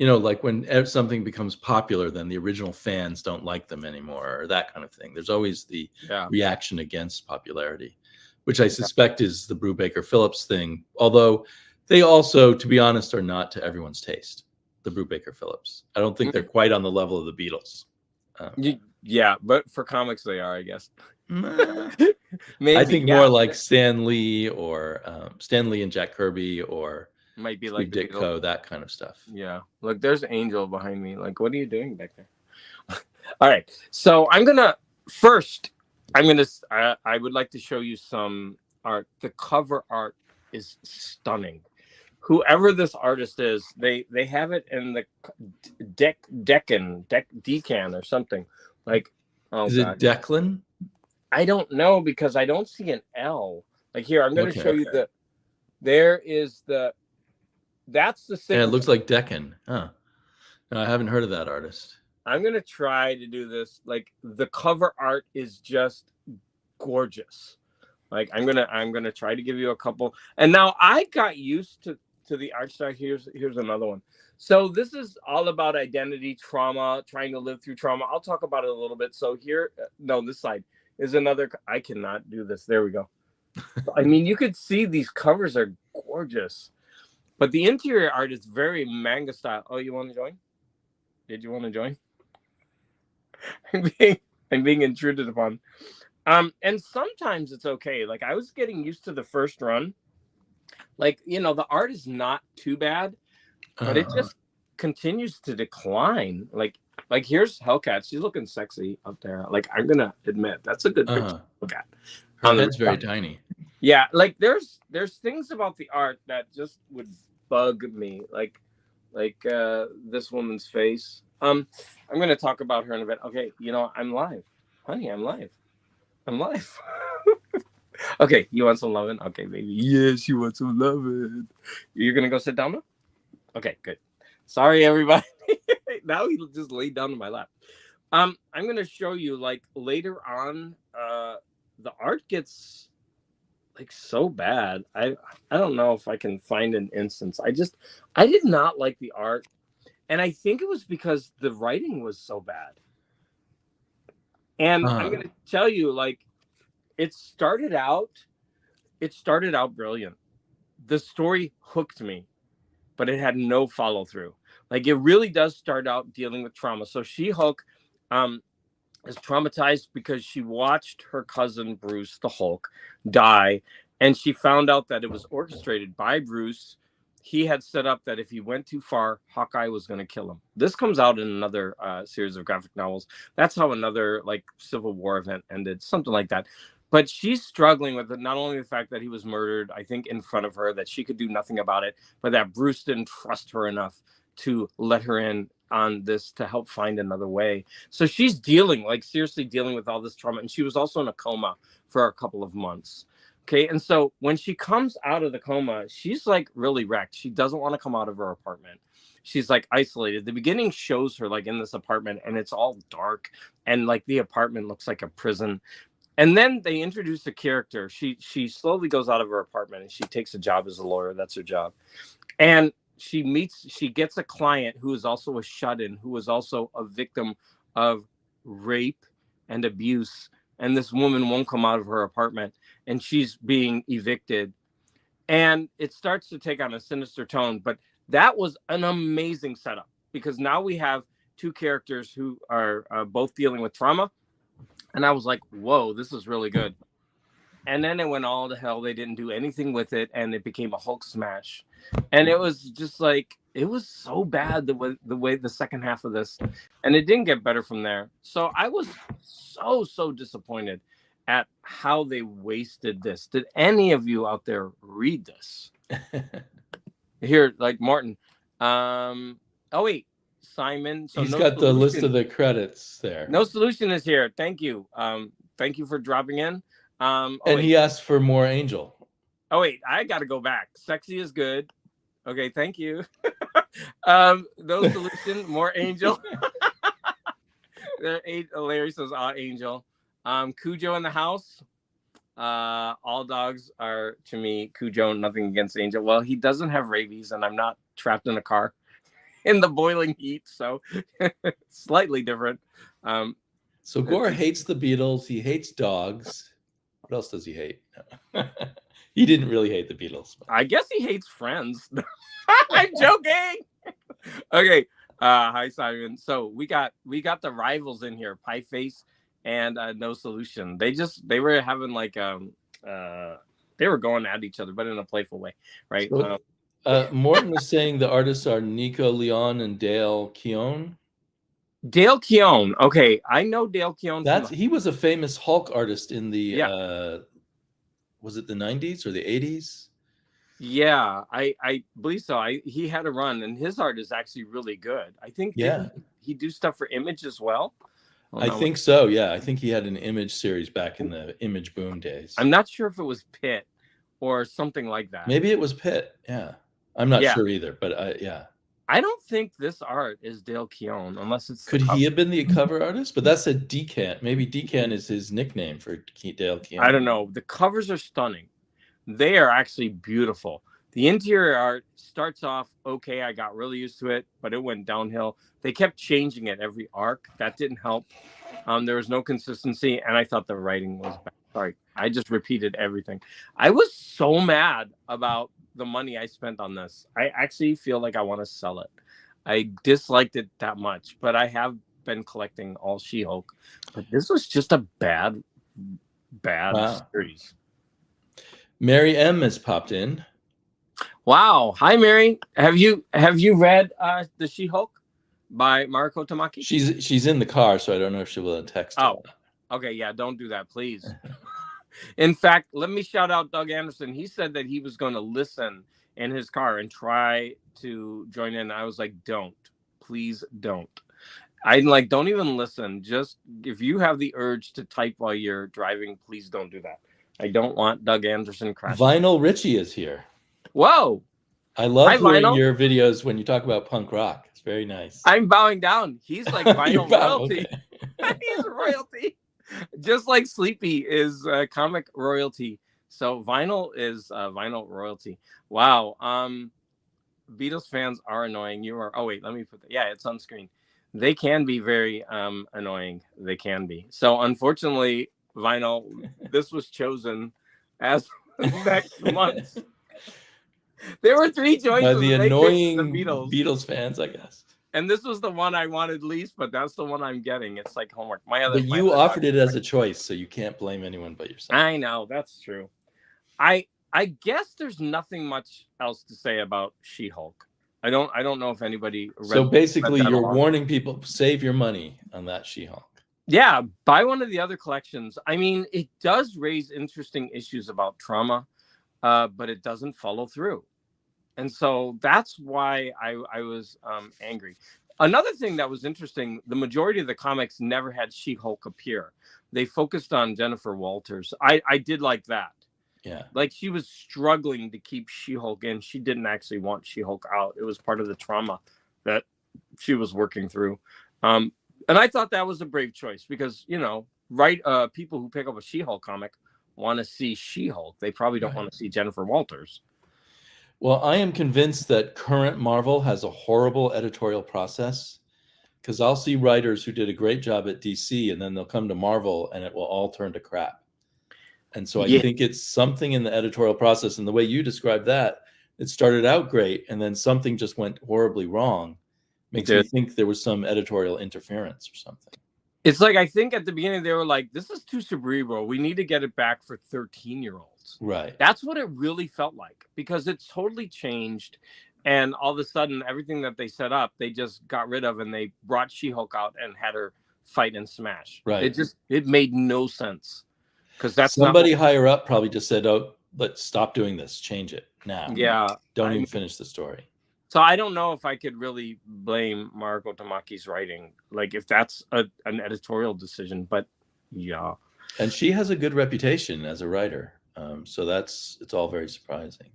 like when something becomes popular, then the original fans don't like them anymore or that kind of thing. There's always the reaction against popularity, which I suspect is the Brubaker Phillips thing. Although they also, to be honest, are not to everyone's taste. The Brubaker Phillips. I don't think they're quite on the level of the Beatles. Yeah, but for comics they are, I guess. Maybe, I think more like Stan Lee or Stan Lee and Jack Kirby or might be like Ditko, that kind of stuff. Yeah, look, there's Angel behind me. Like, what are you doing back there? All right. So I would like to show you some art. The cover art is stunning. Whoever this artist is, they have it in the decan or something. Like, oh Is God. it Declan? I don't know because I don't see an L. Like here, I'm going to show you that's the signature. Yeah, it looks like Deccan. Huh. No, I haven't heard of that artist. I'm going to try to do this. Like the cover art is just gorgeous. Like I'm gonna try to give you a couple. And now I got used to the art style. Here's another one. So this is all about identity, trauma, trying to live through trauma. I'll talk about it a little bit. So here, no, this side is another. I cannot do this. There we go. I mean, you could see these covers are gorgeous, but the interior art is very manga style. Oh, you want to join? Did you want to join? I'm being intruded upon. And sometimes it's okay. Like I was getting used to the first run. Like, the art is not too bad, but it just continues to decline. Like here's Hellcat. She's looking sexy up there. Like I'm gonna admit that's a good picture to look at. Her head's very tiny. Yeah, like there's things about the art that just would bug me. Like this woman's face. I'm gonna talk about her in a bit. Okay, I'm live. Honey, I'm live. Okay, you want some loving? Okay, baby. Yes, you want some loving. You're gonna go sit down now? Okay, good. Sorry, everybody. Now he just laid down in my lap. I'm gonna show you like later on. The art gets like so bad. I don't know if I can find an instance. I did not like the art, and I think it was because the writing was so bad. And I'm gonna tell you, like, it started out brilliant. The story hooked me, but it had no follow through. Like it really does start out dealing with trauma. So She-Hulk is traumatized because she watched her cousin Bruce the Hulk die, and she found out that it was orchestrated by Bruce. He had set up that if he went too far, Hawkeye was going to kill him. This comes out in another series of graphic novels. That's how another like Civil War event ended, something like that. But she's struggling with it, not only the fact that he was murdered, I think, in front of her, that she could do nothing about it, but that Bruce didn't trust her enough to let her in on this to help find another way. So she's seriously dealing with all this trauma. And she was also in a coma for a couple of months. Okay. And so when she comes out of the coma, she's like really wrecked. She doesn't want to come out of her apartment. She's like isolated. The beginning shows her like in this apartment and it's all dark and like the apartment looks like a prison. And then they introduce a character. She slowly goes out of her apartment and she takes a job as a lawyer. That's her job. And she gets a client who is also a shut-in, who is also a victim of rape and abuse. And this woman won't come out of her apartment and she's being evicted. And it starts to take on a sinister tone. But that was an amazing setup because now we have two characters who are both dealing with trauma. And I was like, whoa, this is really good. And then it went all to hell. They didn't do anything with it. And it became a Hulk smash. And it was just like, it was so bad the way the second half of this. And it didn't get better from there. So I was so disappointed at how they wasted this. Did any of you out there read this? Here, like Martin. Oh, wait. Simon. So he's got the list of the credits there. No Solution is here. Thank you. Thank you for dropping in. And he asked for more Angel. Oh wait, I gotta go back. Sexy is good. Okay, thank you. No Solution, more Angel. Larry says Angel. Cujo in the house. All dogs are to me Cujo, nothing against Angel. Well, he doesn't have rabies, and I'm not trapped in a car in the boiling heat, so slightly different. So Gore hates the Beatles. He hates dogs. What else does he hate? He didn't really hate the Beatles. I guess he hates Friends. I'm joking. Okay. Hi, Simon. So we got the rivals in here, Pie Face and No Solution. They were having like they were going at each other, but in a playful way, right? So, Morton is saying the artists are Nico Leon and Dale Keown. Dale Keown. Okay, I know Dale Keown. He was a famous Hulk artist in the was it the 90s or the 80s? Yeah, I believe so. He had a run, and his art is actually really good. I think didn't he do stuff for Image as well? I think so. Yeah, I think he had an Image series back in the Image boom days. I'm not sure if it was Pitt or something like that. Maybe it was Pitt. Yeah, I'm not sure either. But yeah. I don't think this art is Dale Keown unless it's. Could he have been the cover artist? But that's a Decan. Maybe Decan is his nickname for Dale Keown. I don't know. The covers are stunning. They are actually beautiful. The interior art starts off okay. I got really used to it, but it went downhill. They kept changing it every arc. That didn't help. There was no consistency, and I thought the writing was bad. Sorry, I just repeated everything. I was so mad about the money I spent on this. I actually feel like I want to sell it. I disliked it that much, but I have been collecting all She-Hulk. But this was just a bad series. Mary M has popped in. Wow. Hi, Mary. Have you read the She-Hulk by Mariko Tamaki? She's in the car, so I don't know if she will text. Oh, okay. Yeah, don't do that, please. In fact, let me shout out Doug Anderson. He said that he was going to listen in his car and try to join in. I was like, don't. Please don't. I'm like, don't even listen. Just if you have the urge to type while you're driving, please don't do that. I don't want Doug Anderson crashing. Vinyl Richie is here. Whoa. I love hearing your videos when you talk about punk rock. It's very nice. I'm bowing down. He's like vinyl royalty. Okay. He's royalty. Just like Sleepy is comic royalty. So vinyl is vinyl royalty. Wow. Beatles fans are annoying. You are. Oh, wait, let me put that. Yeah, it's on screen. They can be very annoying. They can be. So unfortunately, vinyl, this was chosen as next month. There were 3 choices. The annoying Beatles fans, I guess. And this was the one I wanted least, but that's the one I'm getting. It's like homework. But you offered it as a choice, so you can't blame anyone but yourself. I know, that's true. I guess there's nothing much else to say about She-Hulk. I don't know if anybody read. So basically, you're warning people, save your money on that She-Hulk. Yeah, buy one of the other collections. I mean, it does raise interesting issues about trauma, but it doesn't follow through. And so that's why I was angry. Another thing that was interesting, the majority of the comics never had She-Hulk appear. They focused on Jennifer Walters. I did like that. Yeah. Like she was struggling to keep She-Hulk in. She didn't actually want She-Hulk out. It was part of the trauma that she was working through. And I thought that was a brave choice because, people who pick up a She-Hulk comic want to see She-Hulk. They probably don't want to see Jennifer Walters. Well, I am convinced that current Marvel has a horrible editorial process because I'll see writers who did a great job at DC and then they'll come to Marvel and it will all turn to crap. And so I think it's something in the editorial process. And the way you described that, it started out great and then something just went horribly wrong. Makes me think there was some editorial interference or something. It's like, I think at the beginning they were like, this is too cerebral. We need to get it back for 13-year-olds. Right. That's what it really felt like because it's totally changed. And all of a sudden, everything that they set up, they just got rid of and they brought She-Hulk out and had her fight and smash. Right. It made no sense. Because that's somebody higher up probably just said, oh, let's stop doing this. Change it now. Yeah. Don't even finish the story. So I don't know if I could really blame Mariko Tamaki's writing, like if that's an editorial decision, but yeah. And she has a good reputation as a writer. So it's all very surprising.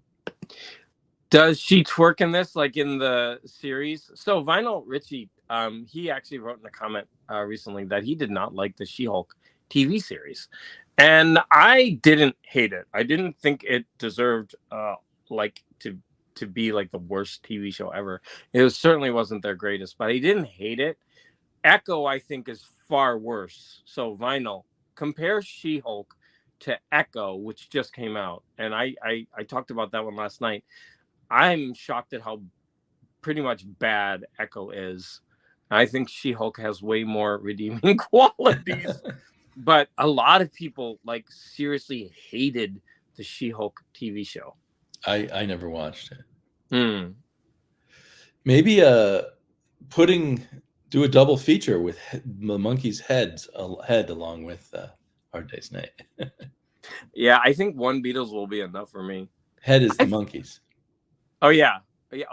Does she twerk in this, like in the series? So Vinyl Richie, he actually wrote in a comment recently that he did not like the She-Hulk TV series. And I didn't hate it. I didn't think it deserved to be like the worst TV show ever. It certainly wasn't their greatest, but I didn't hate it. Echo, I think, is far worse. So Vinyl, compare She-Hulk to Echo, which just came out. And I talked about that one last night. I'm shocked at how pretty much bad Echo is. I think She-Hulk has way more redeeming qualities. But a lot of people like seriously hated the She-Hulk TV show. I never watched it. Maybe putting Do a double feature with the monkey's head along with Hard Day's Night. Yeah, I think one Beatles will be enough for me. Head is the monkeys. Oh yeah.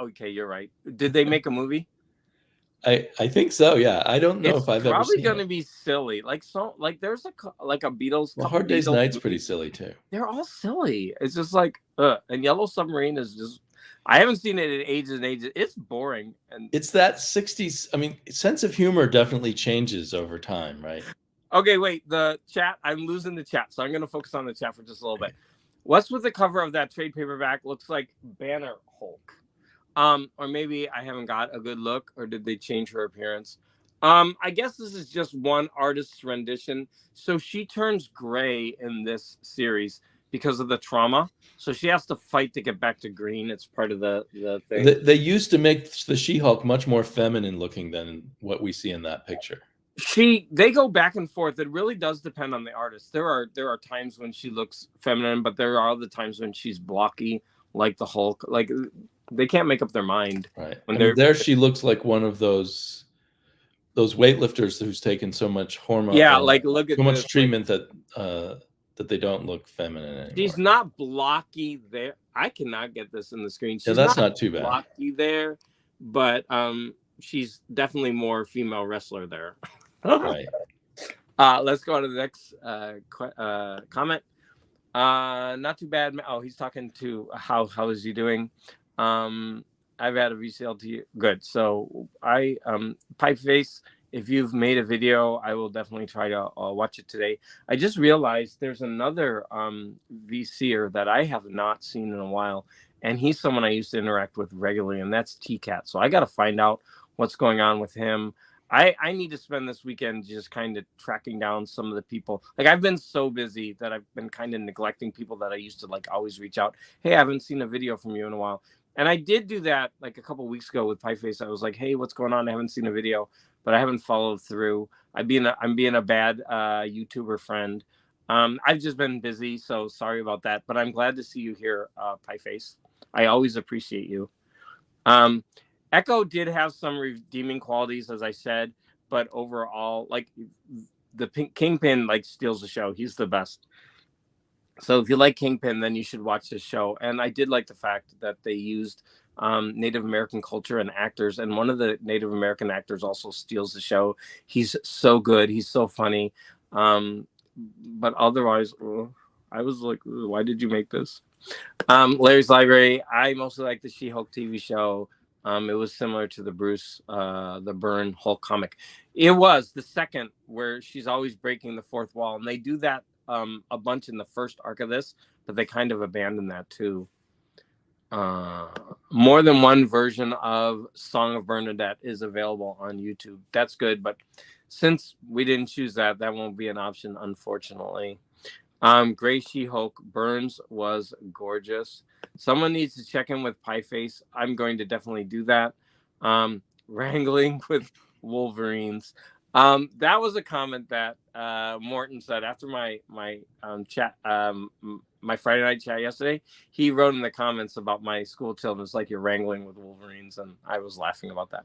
Okay, you're right. Did they make a movie? I think so. Yeah, I don't know if I've ever seen it. It's probably going to be silly. There's a Beatles. Well, Hard Day's Night's pretty silly too. They're all silly. It's just like, and Yellow Submarine is just. I haven't seen it in ages and ages. It's boring, and it's that 60s. I mean, sense of humor definitely changes over time, right? Okay, wait. The chat. I'm losing the chat, so I'm going to focus on the chat for just a little bit. What's with the cover of that trade paperback? Looks like Banner Hulk. Or maybe I haven't got a good look, or did they change her appearance? I guess this is just one artist's rendition. So she turns gray in this series because of the trauma. So she has to fight to get back to green. It's part of the thing. They used to make the She-Hulk much more feminine looking than what we see in that picture. They go back and forth. It really does depend on the artist. There are times when she looks feminine, but there are other times when she's blocky, like the Hulk. Like they can't make up their mind. Right. When there she looks like one of those weightlifters who's taken so much hormone. Yeah, like look at so much treatment that they don't look feminine anymore. She's not blocky there. I cannot get this in the screen. She's that's not too bad. Blocky there, but she's definitely more female wrestler there. Right. Let's go to the next comment. Not too bad. Oh, he's talking to how is he doing? I've had a VCLT. Good. So Pipe Face, if you've made a video, I will definitely try to watch it today. I just realized there's another VCer that I have not seen in a while, and he's someone I used to interact with regularly, and that's T-Cat. So I got to find out what's going on with him. I need to spend this weekend just kind of tracking down some of the people. Like I've been so busy that I've been kind of neglecting people that I used to like always reach out. Hey, I haven't seen a video from you in a while. And I did do that like a couple of weeks ago with Pieface. I was like, hey, what's going on? I haven't seen a video, but I haven't followed through. I'm being a bad YouTuber friend. I've just been busy, so sorry about that. But I'm glad to see you here, Pieface. I always appreciate you. Echo did have some redeeming qualities, as I said, but overall, like the Kingpin, like steals the show. He's the best. So if you like Kingpin, then you should watch this show. And I did like the fact that they used Native American culture and actors. And one of the Native American actors also steals the show. He's so good. He's so funny. But otherwise, I was like, why did you make this? Larry's Library. I mostly like the She-Hulk TV show. It was similar to the the Byrne Hulk comic. It was the second where she's always breaking the fourth wall. And they do that a bunch in the first arc of this, but they kind of abandoned that too. More than one version of Song of Bernadette is available on YouTube. That's good, but since we didn't choose that won't be an option, unfortunately. Gray She-Hulk Burns was gorgeous. Someone needs to check in with Pieface. I'm going to definitely do that. Wrangling with Wolverines. That was a comment that Morton said after my chat, my Friday night chat yesterday. He wrote in the comments about my school children. It's like you're wrangling with Wolverines, and I was laughing about that.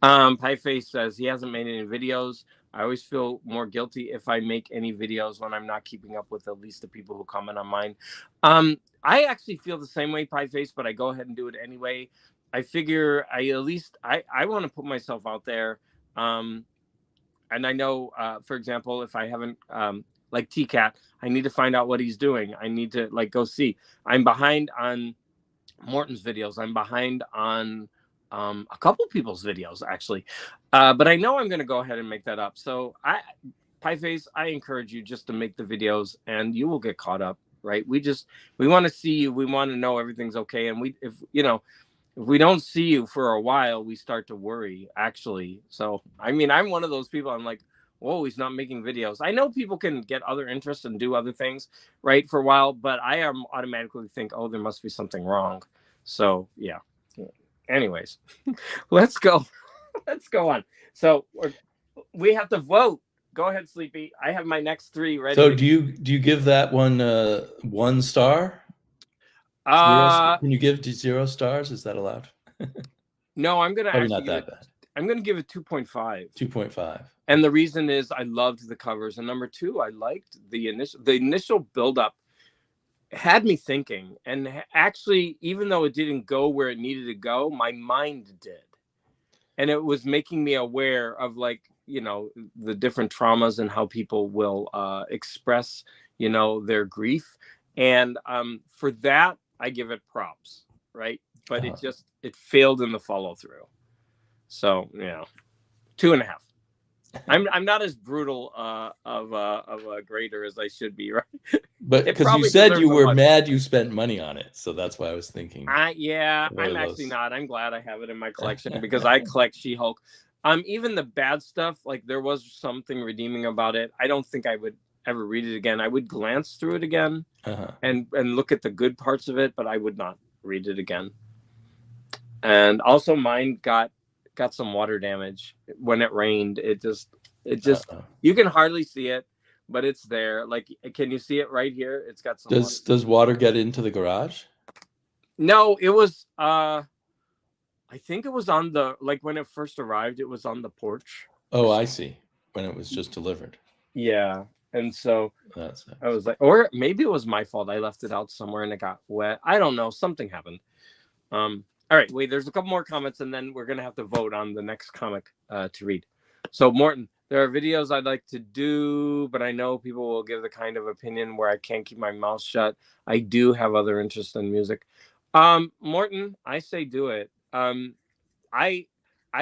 Pieface says he hasn't made any videos. I always feel more guilty if I make any videos when I'm not keeping up with at least the people who comment on mine. I actually feel the same way, Pieface, but I go ahead and do it anyway. I figure I want to put myself out there. And I know, for example, if I haven't, like T-Cat, I need to find out what he's doing. I need to like go see. I'm behind on Morton's videos. I'm behind on a couple people's videos, actually. But I know I'm going to go ahead and make that up. So Pieface, I encourage you just to make the videos and you will get caught up, right? We want to see you. We want to know everything's okay. And if we don't see you for a while, we start to worry, actually. So, I mean, I'm one of those people. I'm like, whoa, he's not making videos. I know people can get other interests and do other things, right, for a while, but I automatically think, oh, there must be something wrong. So, yeah. Anyways, let's go. Let's go on. So, we have to vote. Go ahead, Sleepy. I have my next three ready. So, do you give that one 1 star? Can you give 0 stars? Is that allowed? No, I'm gonna probably not that bad. I'm going to give it 2.5. 2.5. And the reason is I loved the covers. And number two, I liked the initial buildup had me thinking. And actually, even though it didn't go where it needed to go, my mind did. And it was making me aware of, like, you know, the different traumas and how people will express, you know, their grief. And for that, I give it props, right? But it failed in the follow through. So, you know, 2.5. I'm not as brutal of a grader as I should be, right? But because you said you were mad you spent money on it, so that's why I was thinking. Yeah, I'm actually not. I'm glad I have it in my collection because I collect She-Hulk. Even the bad stuff, like there was something redeeming about it. I don't think I would ever read it again. I would glance through it again and look at the good parts of it, but I would not read it again. And also, mine got some water damage when it rained. It just you can hardly see it, but it's there. Like, can you see it right here? It's got some does water get into the garage? No, it was I think it was on the, like, when it first arrived, it was on the porch. Oh, I see. When it was just delivered. Yeah. And so I was like, or maybe it was my fault. I left it out somewhere and it got wet. I don't know. Something happened. All right, wait, there's a couple more comments, and then we're going to have to vote on the next comic to read. So, Morton, there are videos I'd like to do, but I know people will give the kind of opinion where I can't keep my mouth shut. I do have other interests in music. Morton, I say do it. I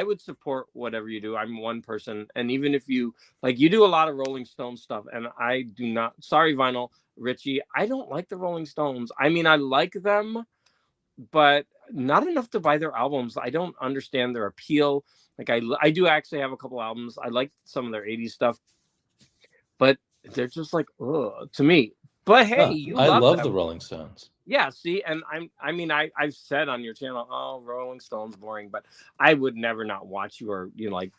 would support whatever you do. I'm one person, and even if you, like, you do a lot of Rolling Stones stuff, and I do not. Sorry, Vinyl Richie, I don't like the Rolling Stones. I mean, I like them, but not enough to buy their albums. I don't understand their appeal. Like, I do actually have a couple albums. I like some of their 80s stuff, but they're just like, ugh, to me. But hey, I love the Rolling Stones. Yeah, see, and I've said on your channel, oh, Rolling Stones boring, but I would never not watch you, or, you know, like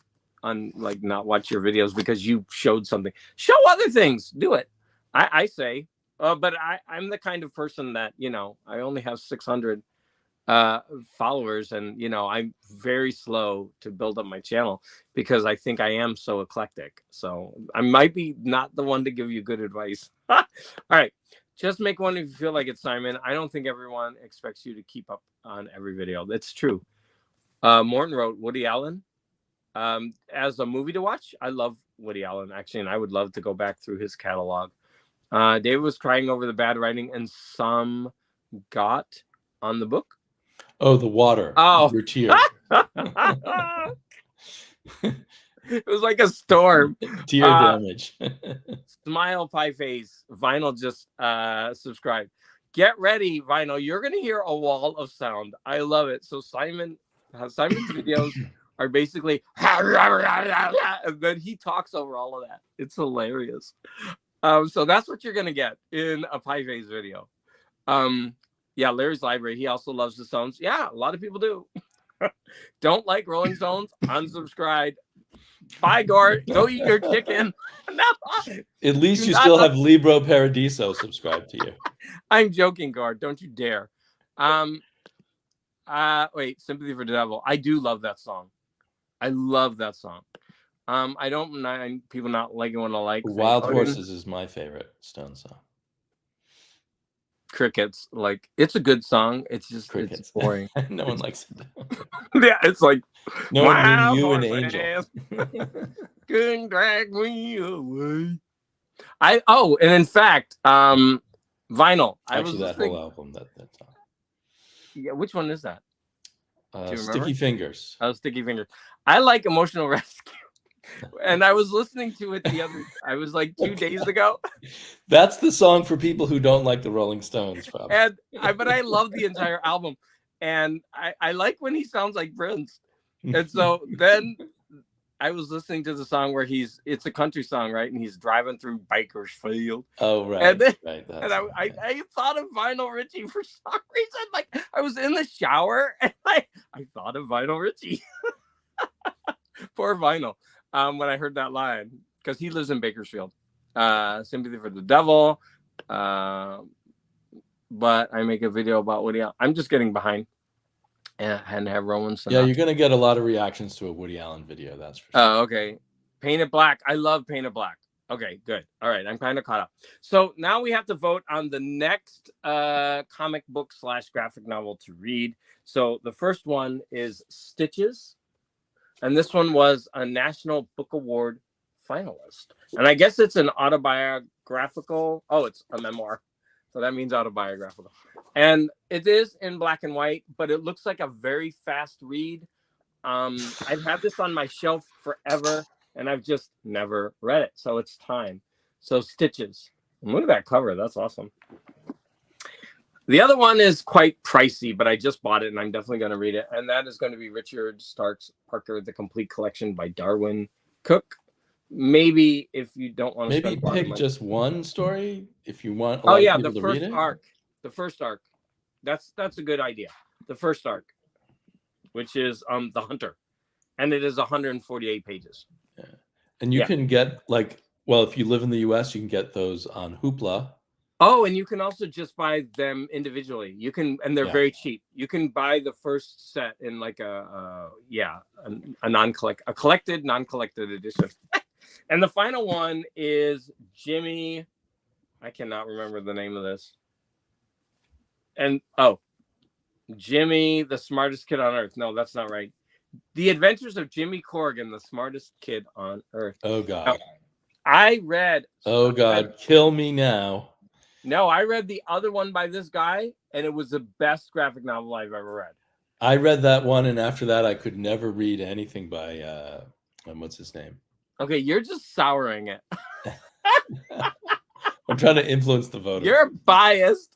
not watch your videos because you showed something. Show other things. Do it. I say. But I'm the kind of person that, you know, I only have 600 followers, and, you know, I'm very slow to build up my channel because I think I am so eclectic. So I might be not the one to give you good advice. All right. Just make one if you feel like it, Simon. I don't think everyone expects you to keep up on every video. That's true. Morton wrote Woody Allen. As a movie to watch, I love Woody Allen, actually, and I would love to go back through his catalog. David was crying over the bad writing, and some got on the book. Oh, the water. Oh, your tear. It was like a storm. Tear damage. Smile pie face. Vinyl just subscribed. Get ready, Vinyl. You're gonna hear a wall of sound. I love it. So Simon's videos are basically and then he talks over all of that. It's hilarious. So that's what you're gonna get in a pie face video. Yeah, Larry's Library. He also loves the Stones. Yeah, a lot of people do. Don't like Rolling Stones? Unsubscribe. Bye, Gord. Go eat your chicken. No. At least you still have Libro Paradiso subscribed to you. I'm joking, Gord. Don't you dare. Wait, Sympathy for the Devil. I do love that song. I love that song. I don't mind people not liking what I like. Wild Horses is my favorite Stone song. Crickets, like, it's a good song. It's just Crickets. It's boring. No one likes it. Yeah, it's like, no one knew you an angel. Couldn't drag me away. And in fact, Vinyl. Actually, that whole album, that song. Yeah, which one is that? Sticky Fingers. Oh, Sticky Fingers. I like Emotional Rescue. And I was listening to it I was like 2 days ago. That's the song for people who don't like the Rolling Stones, probably. But I love the entire album. And I like when he sounds like Prince. And so then I was listening to the song where it's a country song, right? And he's driving through Bakersfield. Oh, right. And then, right. I thought of Vinyl Richie for some reason. Like, I was in the shower and I thought of Vinyl Richie. Poor Vinyl. When I heard that line, because he lives in Bakersfield. Sympathy for the Devil. But I make a video about Woody Allen. I'm just getting behind. and have Rowan Sinatra. Yeah, you're gonna get a lot of reactions to a Woody Allen video. That's for sure. Oh, okay. Painted Black. I love Painted Black. Okay, good. All right, I'm kind of caught up. So now we have to vote on the next comic book / graphic novel to read. So the first one is Stitches, and this one was a National Book Award finalist. And I guess it's an autobiographical. Oh, it's a memoir. So that means autobiographical. And it is in black and white, but it looks like a very fast read. I've had this on my shelf forever, and I've just never read it. So it's time. So Stitches. And look at that cover. That's awesome. The other one is quite pricey, but I just bought it, and I'm definitely going to read it. And that is going to be Richard Stark's Parker, The Complete Collection by Darwin Cook. Maybe if you don't want to maybe pick just one story if you want. Oh yeah, the first arc. The first arc. That's a good idea. The first arc, which is The Hunter, and it is 148 pages. Yeah. And you can get if you live in the US, you can get those on Hoopla. Oh, and you can also just buy them individually. You can, and they're very cheap. You can buy the first set in like a collected, non-collected edition. And the final one is Jimmy. I cannot remember the name of this. And Jimmy, the Smartest Kid on Earth. No, that's not right. The Adventures of Jimmy Corrigan, the Smartest Kid on Earth. Oh God. Now, I read. Oh God, kill me now. No, I read the other one by this guy, and it was the best graphic novel I've ever read. I read that one, and after that, I could never read anything by what's his name? Okay, you're just souring it. I'm trying to influence the voters. You're biased.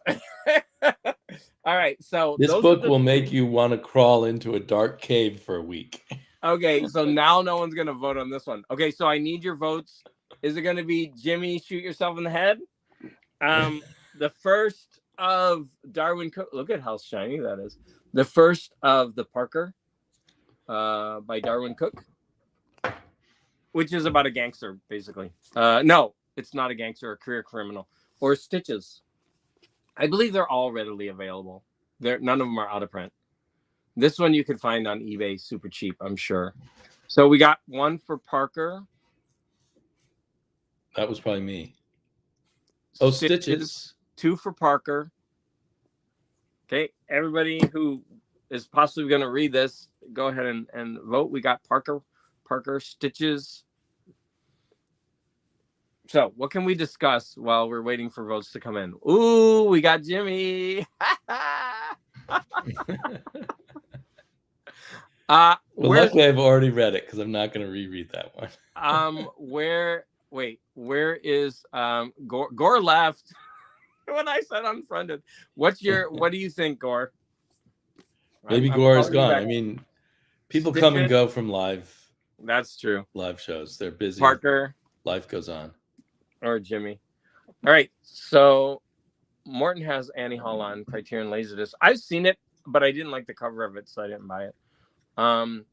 All right, so this book will make you want to crawl into a dark cave for a week. Okay, so now no one's gonna vote on this one. Okay, so I need your votes. Is it gonna be Jimmy Shoot Yourself in the Head? The first of Darwin Cook. Look at how shiny that is. The first of the Parker, by Darwin Cook, which is about a gangster, basically. No, it's not a gangster, a career criminal. Or Stitches. I believe they're all readily available. None of them are out of print. This one you could find on eBay super cheap, I'm sure. So we got one for Parker. That was probably me. Oh, Stitches. 2 for Parker. Okay, everybody who is possibly going to read this, go ahead and vote. We got Parker, Stitches. So what can we discuss while we're waiting for votes to come in? Ooh, we got Jimmy. Well, luckily I've already read it because I'm not going to reread that one. Where is Gore? Gore left when I said unfriended. What do you think, Gore? Maybe Gore is gone. I mean, people come and go from live. That's true. Live shows. They're busy. Parker. Life goes on. Or Jimmy. All right. So Morton has Annie Hall on Criterion Laserdisc. I've seen it, but I didn't like the cover of it, so I didn't buy it.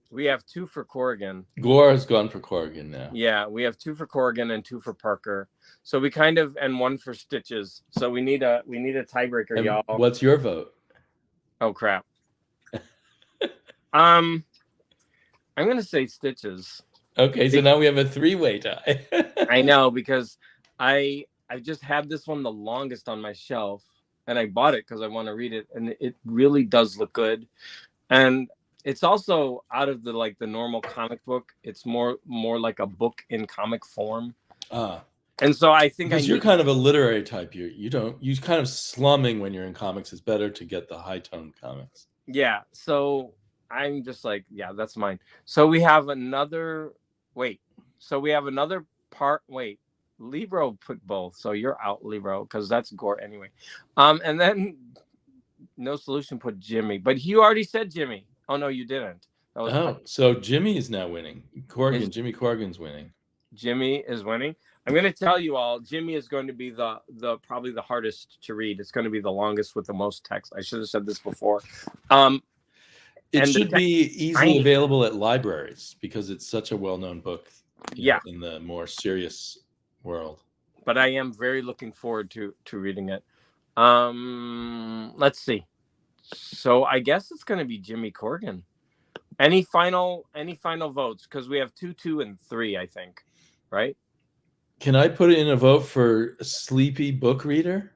We have 2 for Corrigan. Gore has gone for Corrigan now. Yeah, we have 2 for Corrigan and 2 for Parker. So we and 1 for Stitches. So we need a tiebreaker, y'all. What's your vote? Oh crap. I'm gonna say Stitches. Okay, so now we have a 3-way tie. I know, because I just had this one the longest on my shelf, and I bought it because I want to read it, and it really does look good. And it's also out of the normal comic book. It's more like a book in comic form. And so I think because you're kind of a literary type. You kind of slumming when you're in comics. It's better to get the high tone comics. Yeah. So I'm just like, yeah, that's mine. So we have another. Wait. So we have another part. Wait. Libro put both, so you're out, Libro, because that's Gore anyway. And then No Solution put Jimmy, but you already said Jimmy. Oh no, you didn't. So Jimmy is now winning. Jimmy Corrigan's winning. Jimmy is winning. I'm going to tell you all, Jimmy is going to be the probably the hardest to read. It's going to be the longest with the most text. I should have said this before. It should be easily available at libraries because it's such a well-known book. In the more serious world. But I am very looking forward to reading it. Let's see. So I guess it's going to be Jimmy Corgan. Any final votes? Because we have 2, 2, and 3, I think. Right? Can I put in a vote for Sleepy Book Reader?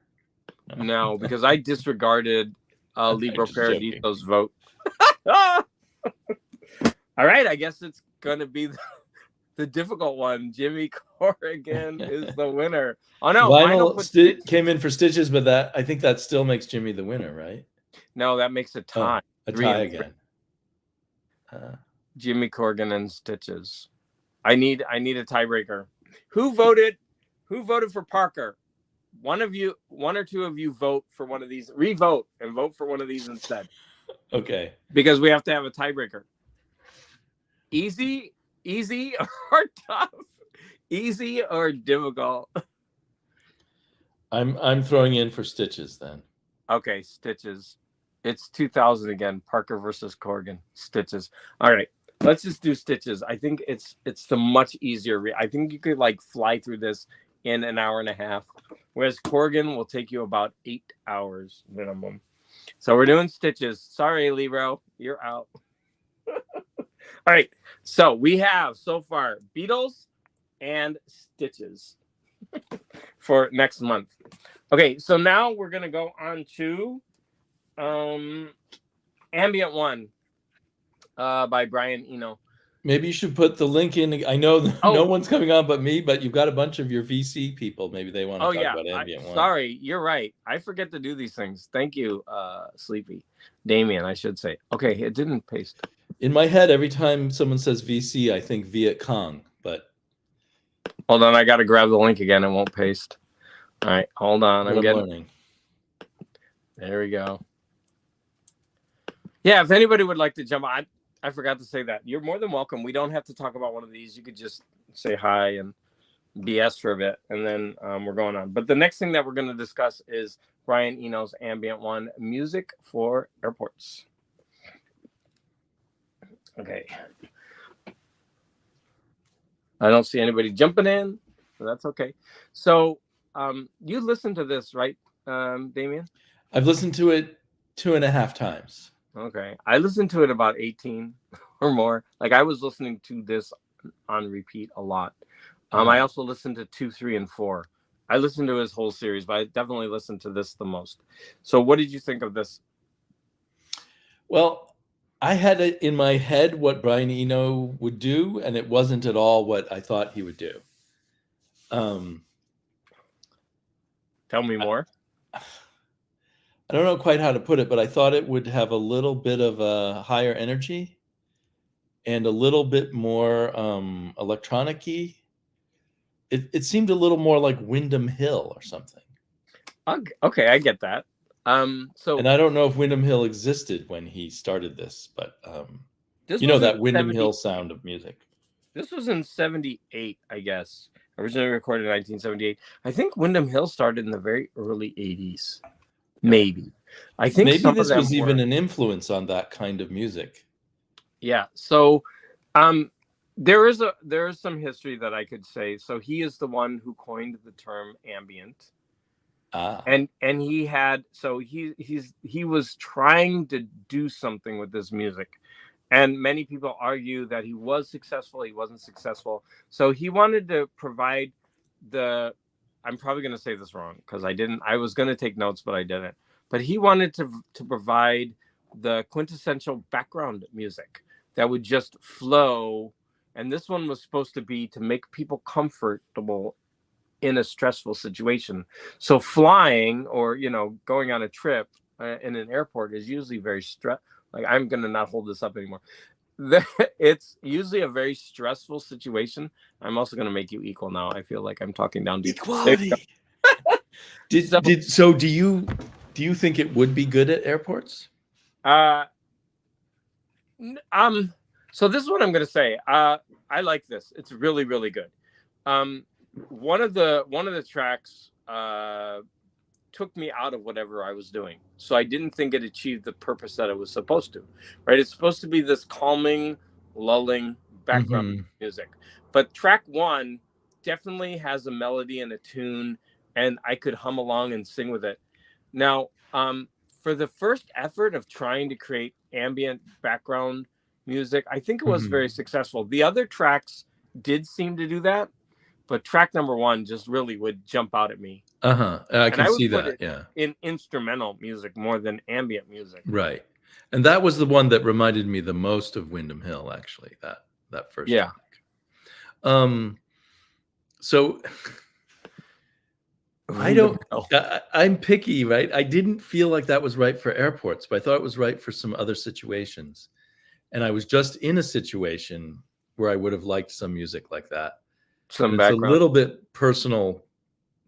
No, because I disregarded Libro Paradiso's vote. All right, I guess it's going to be the difficult one. Jimmy Corgan is the winner. Oh no, Vinyl came in for Stitches, but I think that still makes Jimmy the winner, right? No, that makes a tie. A tie again. Jimmy Corgan and Stitches. I need a tiebreaker. Who voted for Parker? One or two of you vote for one of these. Re-vote and vote for one of these instead. Okay. Because we have to have a tiebreaker. Easy or tough? Easy or difficult? I'm throwing in for Stitches then. Okay, Stitches. It's 2000 again. Parker versus Corgan. Stitches. All right, let's just do Stitches. I think it's the much easier. I think you could like fly through this in an hour and a half, whereas Corgan will take you about 8 hours minimum. So we're doing Stitches. Sorry, Libro, you're out. All right, so we have so far Beatles and Stitches for next month. Okay, so now we're gonna go on to Ambient 1 by Brian Eno. Maybe you should put the link in. I know no one's coming on but me, but you've got a bunch of your VC people. Maybe they want to talk about Ambient 1. Sorry, you're right. I forget to do these things. Thank you, Sleepy. Damien, I should say. Okay, it didn't paste. In my head, every time someone says VC, I think Viet Cong, but... Hold on, I got to grab the link again. It won't paste. All right, hold on. I'm learning. There we go. Yeah, if anybody would like to jump on, I forgot to say that. You're more than welcome. We don't have to talk about one of these. You could just say hi and BS for a bit, and then we're going on. But the next thing that we're going to discuss is Brian Eno's Ambient 1, Music for Airports. Okay. I don't see anybody jumping in, so that's okay. So you listened to this, right, Damien? I've listened to it 2.5 times. Okay. I listened to it about 18 or more. Like I was listening to this on repeat a lot. I also listened to 2, 3, and 4. I listened to his whole series, but I definitely listened to this the most. So what did you think of this? Well, I had it in my head what Brian Eno would do, and it wasn't at all what I thought he would do. Tell me more. I don't know quite how to put it, but I thought it would have a little bit of a higher energy and a little bit more electronic-y. It seemed a little more like Windham Hill or something. Okay, I get that. And I don't know if Windham Hill existed when he started this, but you know that Windham Hill sound of music. This was in 78, I guess. Originally recorded in 1978. I think Windham Hill started in the very early 80s. Maybe. I think maybe this was even an influence on that kind of music. Yeah. So there is some history that I could say. So he is the one who coined the term ambient. And he had he was trying to do something with this music. And many people argue that he was successful, he wasn't successful. So he wanted to provide I'm probably going to say this wrong because I was going to take notes, but I didn't. But he wanted to provide the quintessential background music that would just flow. And this one was supposed to be to make people comfortable in a stressful situation. So flying or, going on a trip in an airport is usually very like I'm going to not hold this up anymore. It's usually a very stressful situation. I'm also going to make you equal now. I feel like I'm talking down to equality. So do you think it would be good at airports? So this is what I'm going to say. I like this. It's really, really good. One of the tracks took me out of whatever I was doing. So I didn't think it achieved the purpose that it was supposed to, right? It's supposed to be this calming, lulling background music. But track 1 definitely has a melody and a tune, and I could hum along and sing with it. Now, for the first effort of trying to create ambient background music, I think it was very successful. The other tracks did seem to do that, but track number 1 just really would jump out at me. I can see that. Yeah, in instrumental music more than ambient music. Right, and that was the one that reminded me the most of Windham Hill. Actually, that first track. So I'm picky, right? I didn't feel like that was right for airports, but I thought it was right for some other situations. And I was just in a situation where I would have liked some music like that. It's a little bit personal,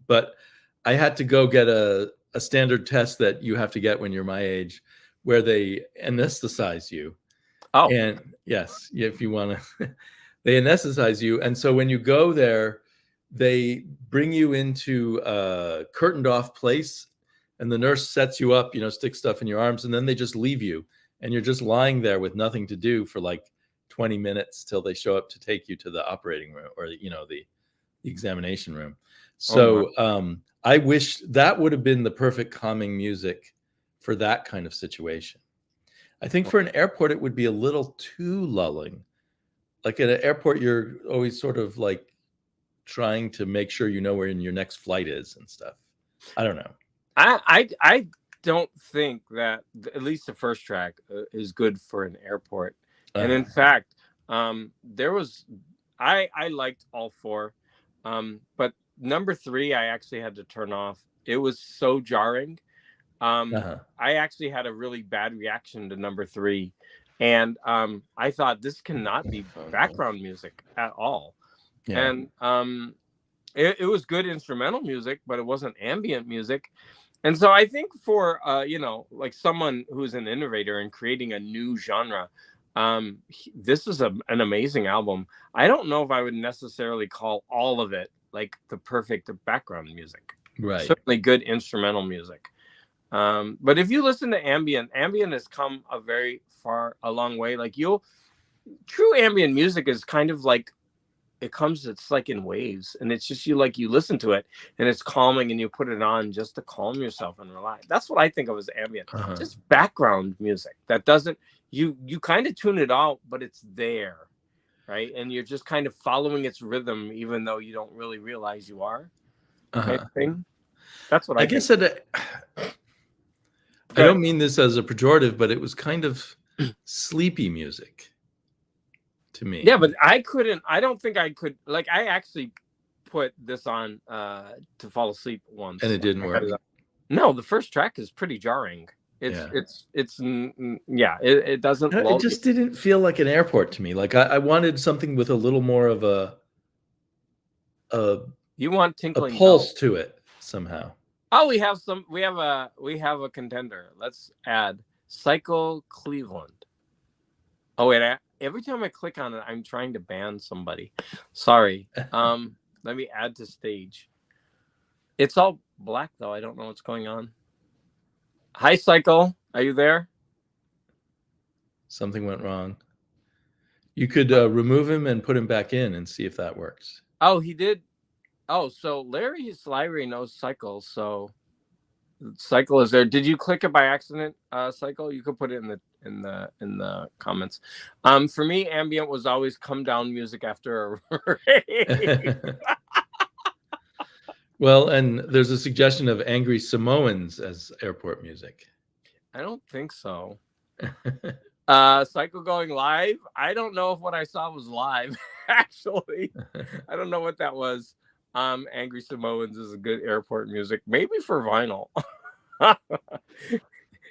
but I had to go get a standard test that you have to get when you're my age, where they anesthetize you. Oh, and yes, if you want to, they anesthetize you. And so when you go there, they bring you into a curtained off place, and the nurse sets you up, sticks stuff in your arms, and then they just leave you. And you're just lying there with nothing to do for like 20 minutes till they show up to take you to the operating room or, the examination room. So I wish that would have been the perfect calming music for that kind of situation. I think for an airport, it would be a little too lulling. Like at an airport, you're always sort of like trying to make sure you know where your next flight is and stuff. I don't know. I don't think that at least the first track is good for an airport. And in fact, I liked all 4, but number 3 I actually had to turn off. It was so jarring. I actually had a really bad reaction to number 3, and I thought this cannot be background music at all. And it was good instrumental music, but it wasn't ambient music. And so I think for like someone who's an innovator and creating a new genre, this is an amazing album. I don't know if I would necessarily call all of it like the perfect background music. Right. Certainly good instrumental music. But if you listen to ambient has come a long way. Like true ambient music is kind of like, it's like in waves, and it's just you listen to it and it's calming, and you put it on just to calm yourself and relax. That's what I think of as ambient, just background music that doesn't, you kind of tune it out, but it's there, right? And you're just kind of following its rhythm, even though you don't really realize you are. Kind of thing. That's what I guess that I don't mean this as a pejorative, but it was kind of sleepy music to me. Yeah, but I don't think I could, like, I actually put this on to fall asleep once. And it didn't work? No, the first track is pretty jarring. It doesn't. It just didn't feel like an airport to me. Like I wanted something with a little more of a you want tinkling pulse to it somehow. Oh, we have a contender. Let's add Psycho Cleveland. Oh wait, every time I click on it, I'm trying to ban somebody. Sorry. Let me add to stage. It's all black though. I don't know what's going on. Hi, Psycho. Are you there? Something went wrong. You could remove him and put him back in and see if that works. Oh, he did. Oh, so Larry knows Cycle, so Cycle is there. Did you click it by accident, Cycle? You could put it in the comments. For me, ambient was always come down music after a raid. Well, and there's a suggestion of Angry Samoans as airport music. I don't think so. Cycle going live. I don't know if what I saw was live. Actually, I don't know what that was. Angry Samoans is a good airport music, maybe for vinyl.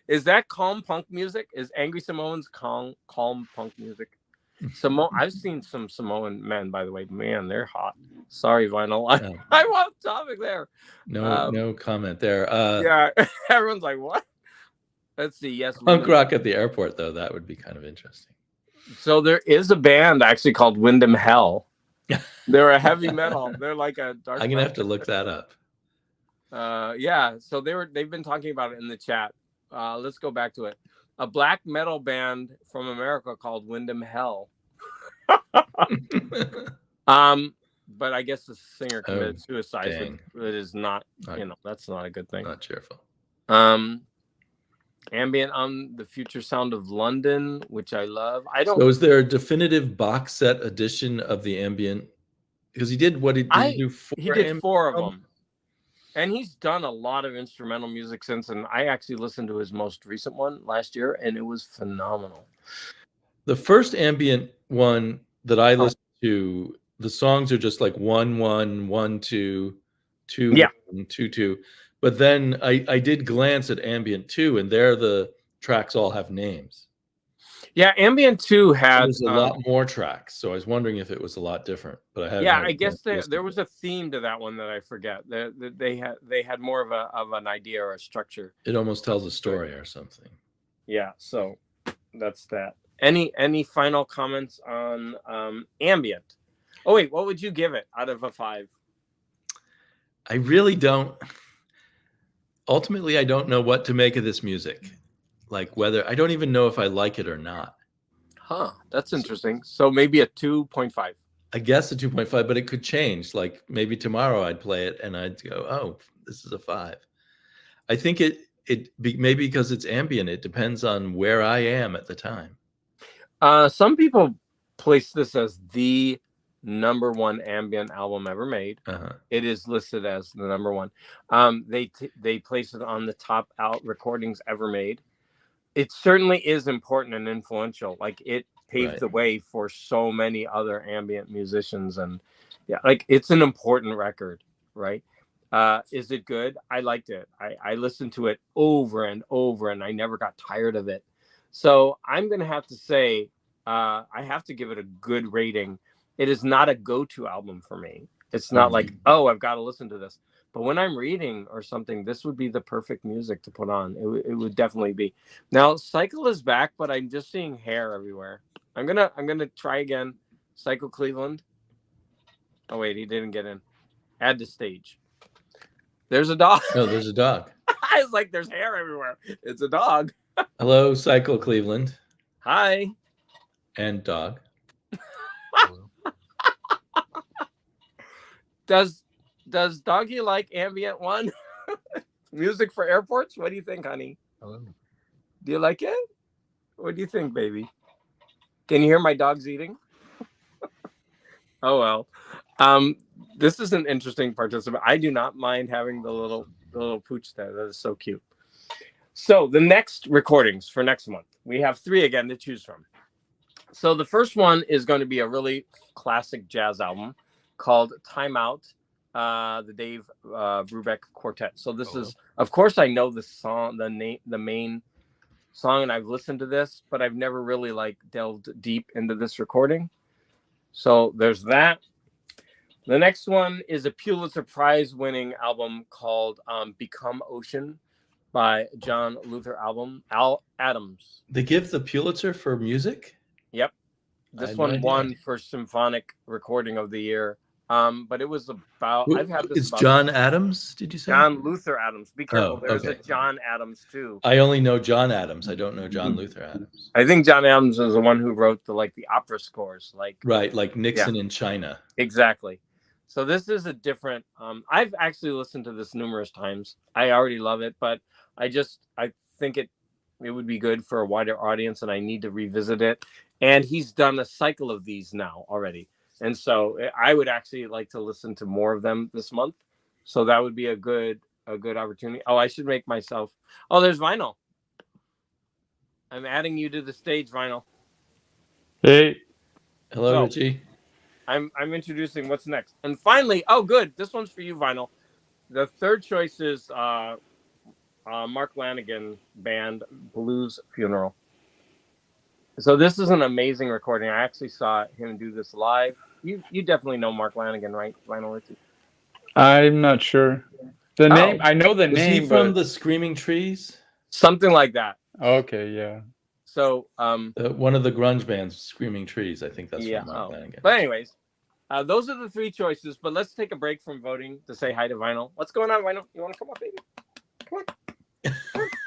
Is that calm punk music? Is Angry Samoans calm punk music? I've seen some Samoan men, by the way. Man, they're hot. Sorry, vinyl. I'm off topic there. No comment there. Yeah, everyone's like, what? Let's see. Yes, punk rock at the airport, though. That would be kind of interesting. So there is a band actually called Windham Hell. They're a heavy metal. They're like a dark. I'm gonna have to look that up. Yeah. So they've been talking about it in the chat. Let's go back to it. A black metal band from America called Windham Hell. But I guess the singer committed suicide. It is not, that's not a good thing. Not cheerful. Ambient on the Future Sound of London, which I love. So is there a definitive box set edition of the Ambient? Because he did what he did. He did 4 of them. And he's done a lot of instrumental music since, and I actually listened to his most recent one last year, and it was phenomenal. The first Ambient one that I listened to, the songs are just like 1 1 1 2 2 1 2 2. But then I did glance at Ambient 2, and there the tracks all have names. Yeah, Ambient 2 had a lot more tracks, so I was wondering if it was a lot different. But I guess there was a theme to that one that I forget. They had more of an idea or a structure. It almost tells a story or something. Yeah, so that's that. Any final comments on Ambient? Oh wait, what would you give it out of a 5? I really don't. Ultimately, I don't know what to make of this music. Like whether I don't even know if I like it or not. Huh, that's interesting. So maybe a 2.5. I guess a 2.5, but it could change. Like maybe tomorrow I'd play it and I'd go, "Oh, this is a 5." I think maybe because it's ambient, it depends on where I am at the time. Some people place this as the #1 ambient album ever made. It is listed as the #1. They place it on the top out recordings ever made. It certainly is important and influential. Like it paved the way for so many other ambient musicians, and like it's an important record, right? Is it good? I liked it. I listened to it over and over, and I never got tired of it. So I'm gonna have to say I have to give it a good rating. It is not a go-to album for me. It's not like, oh, I've got to listen to this. But when I'm reading or something, this would be the perfect music to put on. It would definitely be. Now, Cycle is back, but I'm just seeing hair everywhere. I'm gonna try again. Cycle Cleveland. Oh wait, he didn't get in. Add to stage. There's a dog. Oh, there's a dog. I was like, there's hair everywhere. It's a dog. Hello, Cycle Cleveland. Hi. And dog. Does Doggy like Ambient 1? Music for airports? What do you think, honey? Hello. Do you like it? What do you think, baby? Can you hear my dogs eating? Oh well. This is an interesting participant. I do not mind having the little pooch there. That is so cute. So the next recordings for next month, we have 3 again to choose from. So the first one is going to be a really classic jazz album called Time Out, the Dave Brubeck Quartet. So this is, of course, I know the song, the main song, and I've listened to this, but I've never really like delved deep into this recording. So there's that. The next one is a Pulitzer Prize winning album called Become Ocean by John Luther Adams. They give the Pulitzer for music? Yep. This one won for symphonic recording of the year. But it was about, I've had this. It's John Adams, did you say? John Luther Adams. Be careful. There's a John Adams too. I only know John Adams. I don't know John Luther Adams. I think John Adams is the one who wrote the opera scores, like Nixon in China. Exactly. So this is a different. I've actually listened to this numerous times. I already love it, but I think it would be good for a wider audience, and I need to revisit it. And he's done a cycle of these now already. And so I would actually like to listen to more of them this month. So that would be a good opportunity. Oh, I should make myself. Oh, there's Vinyl. I'm adding you to the stage, Vinyl. Hey. Hello, Richie. I'm introducing what's next. And finally, oh, good. This one's for you, Vinyl. The third choice is Mark Lanigan Band Blues Funeral. So this is an amazing recording. I actually saw him do this live. You definitely know Mark Lanigan, right, Vinyl Richie? I'm not sure. The name, I know the name. Is he from the Screaming Trees? Something like that. Okay, yeah. So one of the grunge bands, Screaming Trees. I think that's from Mark Lanigan. But anyways, those are the 3 choices. But let's take a break from voting to say hi to Vinyl. What's going on, Vinyl? You want to come up, baby? Come on.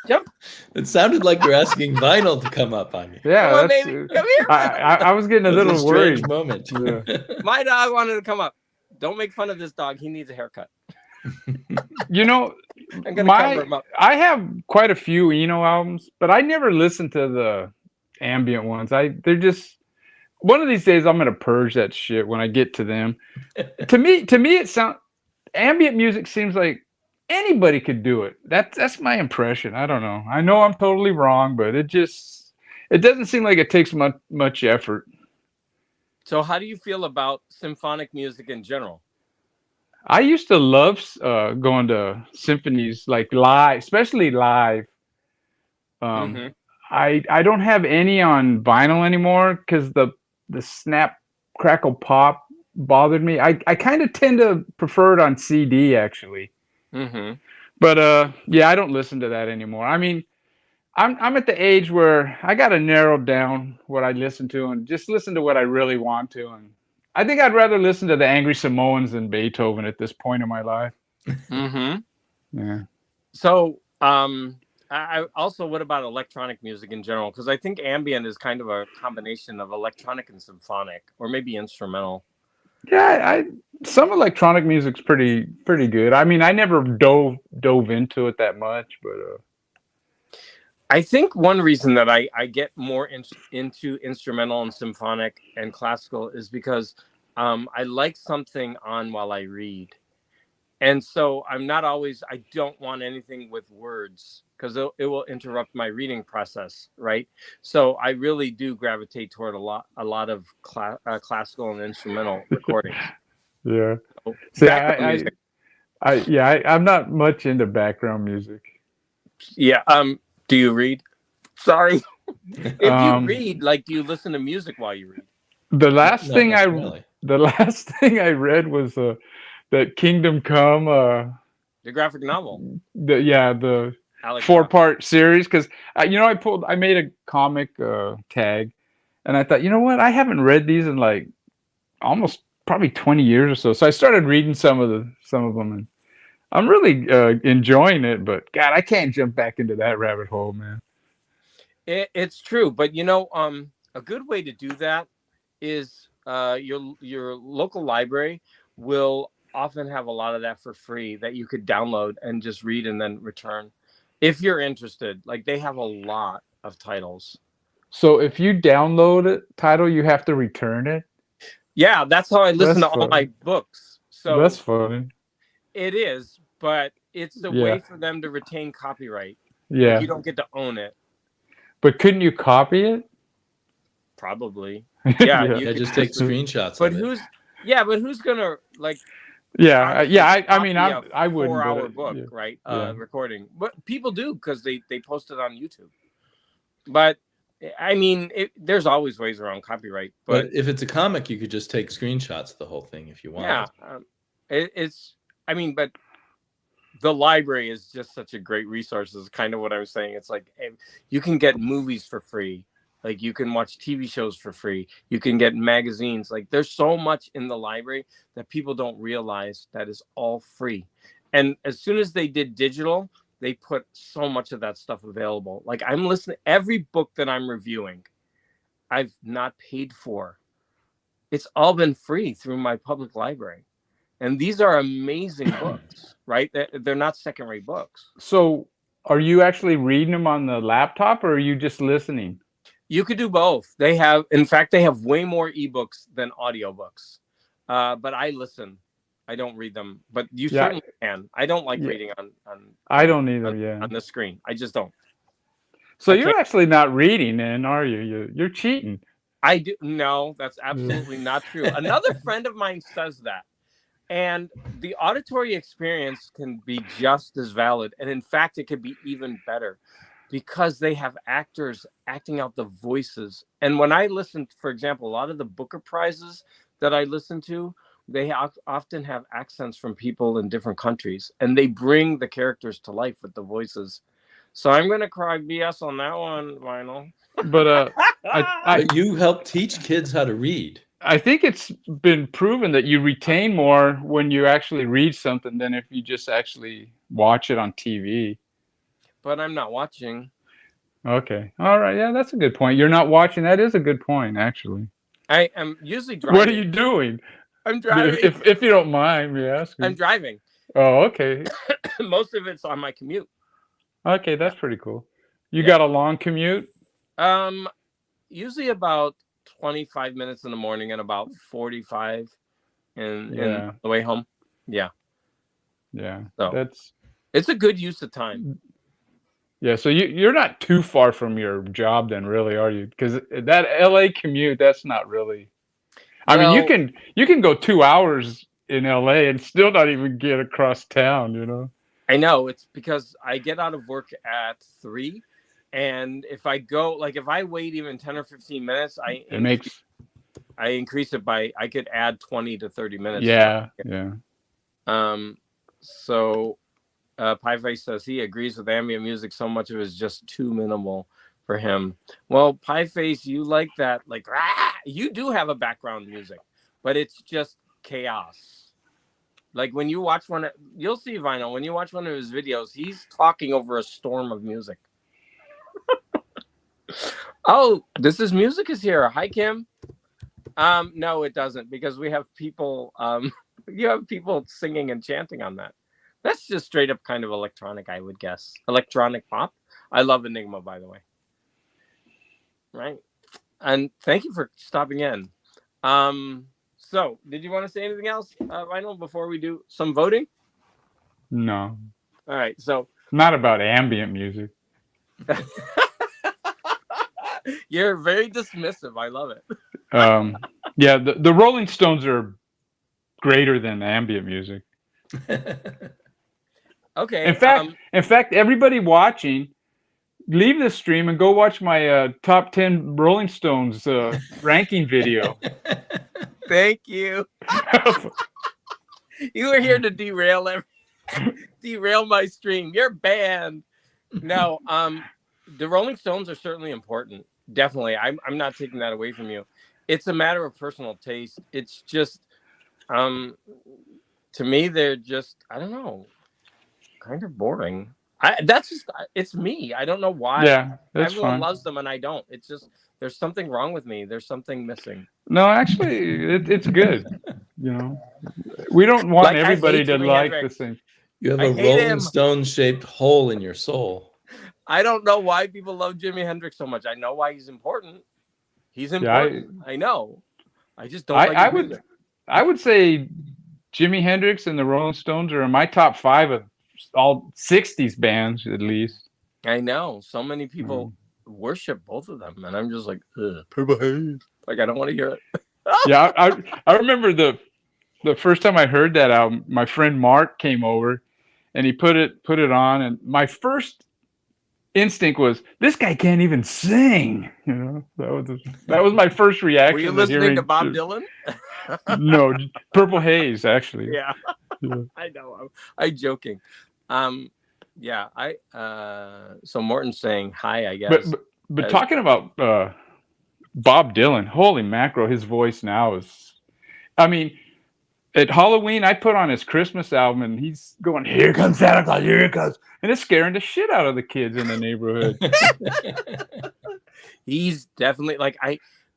Jump. It sounded like you're asking Vinyl to come up on you. Yeah, come on, baby. Come here. I was getting a little worried. Moment. Yeah. My dog wanted to come up. Don't make fun of this dog. He needs a haircut. You know, I'm gonna cover them up. I have quite a few Eno albums, but I never listened to the ambient ones. They're just one of these days I'm gonna purge that shit when I get to them. to me, it sounds ambient music seems like anybody could do it. That's my impression. I don't know. I know I'm totally wrong, but it doesn't seem like it takes much effort. So how do you feel about symphonic music in general? I used to love going to symphonies, like live, especially live. I don't have any on vinyl anymore because the snap, crackle, pop bothered me. I kind of tend to prefer it on CD actually. But yeah, I don't listen to that anymore. I mean, I'm at the age where I got to narrow down what I listen to and just listen to what I really want to. And I think I'd rather listen to the Angry Samoans than Beethoven at this point in my life. Yeah. So, I also, what about electronic music in general? Because I think ambient is kind of a combination of electronic and symphonic, or maybe instrumental. Yeah, some electronic music's pretty good. I mean, I never dove into it that much, but I think one reason that I get more into instrumental and symphonic and classical is because I like something on while I read. And so I don't want anything with words because it will interrupt my reading process, right? So I really do gravitate toward a lot of classical and instrumental recordings. Yeah. So, see, I'm not much into background music. Yeah. Do you read? Sorry. If you read, like, do you listen to music while you read? The last thing I read was that Kingdom Come, the graphic novel. The 4-part series, because I made a comic tag, and I thought, you know what, I haven't read these in like almost probably 20 years or so. So I started reading some of them, and I'm really enjoying it. But God, I can't jump back into that rabbit hole, man. It's true, but a good way to do that is your local library will often have a lot of that for free that you could download and just read and then return if you're interested. Like, they have a lot of titles. So if you download a title, you have to return it? Yeah, that's how I listen to all my books. So that's funny. It is, but it's the way for them to retain copyright. Yeah. Like, you don't get to own it. But couldn't you copy it? Probably. Yeah. You just take screenshots. But who's gonna like? Yeah. I mean, I wouldn't. 4-hour book, right? Recording, but people do because they post it on YouTube. But I mean, there's always ways around copyright. But if it's a comic, you could just take screenshots of the whole thing if you want. Yeah. But the library is just such a great resource. Is kind of what I was saying. It's like you can get movies for free. Like, you can watch TV shows for free. You can get magazines. Like, there's so much in the library that people don't realize that is all free. And as soon as they did digital, they put so much of that stuff available. Like, I'm listening, every book that I'm reviewing, I've not paid for. It's all been free through my public library. And these are amazing books, right? They're not second-rate books. So are you actually reading them on the laptop, or are you just listening? You could do both. They have way more ebooks than audiobooks. But I listen. I don't read them. But you certainly can. I don't like reading on I don't either, on the screen. I just don't. So you're actually not reading then, are you? You're cheating. I do. No, that's absolutely not true. Another friend of mine says that. And the auditory experience can be just as valid. And in fact, it could be even better, because they have actors acting out the voices. And when I listen, for example, a lot of the Booker Prizes that I listen to, they often have accents from people in different countries, and they bring the characters to life with the voices. So I'm going to cry BS on that one, Vinyl. But you help teach kids how to read. I think it's been proven that you retain more when you actually read something than if you just actually watch it on TV. But I'm not watching. Okay. All right. Yeah, that's a good point. You're not watching. That is a good point, actually. I am usually driving. What are you doing? I'm driving. If you don't mind me asking. I'm driving. Oh, okay. Most of it's on my commute. Okay, that's pretty cool. You got a long commute? Usually about 25 minutes in the morning and about 45 in the way home. Yeah. So it's a good use of time. Yeah, so you're not too far from your job then, really, are you? Because that LA commute, that's not really. I mean, you can go 2 hours in LA and still not even get across town, you know. I know, it's because I get out of work at 3, and if I go, like, if I wait even 10 or 15 minutes, I increase it by, I could add 20 to 30 minutes. Yeah. So Pieface says he agrees with ambient music. So much of it is just too minimal for him. Well, Pieface, you like that, like, you do have a background music, but it's just chaos. Like when you watch you'll see Vinyl, when you watch one of his videos, he's talking over a storm of music. Oh, music is here. Hi, Kim. No, it doesn't, because we have people, you have people singing and chanting on that. That's just straight up kind of electronic, I would guess. Electronic pop. I love Enigma, by the way. Right. And thank you for stopping in. So, did you want to say anything else, Vinyl, before we do some voting? No. All right. So, not about ambient music. You're very dismissive. I love it. Yeah, the Rolling Stones are greater than ambient music. Okay. In fact, everybody watching, leave this stream and go watch my top 10 Rolling Stones ranking video. Thank you. You were here to derail my stream. You're banned. No, the Rolling Stones are certainly important. Definitely. I'm not taking that away from you. It's a matter of personal taste. It's just, to me, they're just, I don't know, kind of boring. It's me. I don't know why. Yeah, everyone loves them and I don't. It's just, there's something wrong with me. There's something missing. No, actually, it's good. You know, we don't want everybody to like the same. You have a Rolling Stone shaped hole in your soul. I don't know why people love Jimi Hendrix so much. I know why he's important. He's important. Yeah, I know. I just don't like his music. I would say Jimi Hendrix and the Rolling Stones are in my top 5 of all 60s bands, at least. I know. So many people worship both of them, and I'm just like, Purple Haze. Like, I don't want to hear it. Yeah, I remember the first time I heard that album, my friend Mark came over, and he put it on, and my first instinct was, this guy can't even sing. You know, that was my first reaction. Were you listening to Bob Dylan? No, Purple Haze, actually. Yeah. I know. I'm joking. Yeah. So Morton's saying hi, I guess. But talking about Bob Dylan, holy mackerel, his voice now is. I mean, at Halloween, I put on his Christmas album, and he's going, "Here comes Santa Claus, here it comes," and it's scaring the shit out of the kids in the neighborhood. He's definitely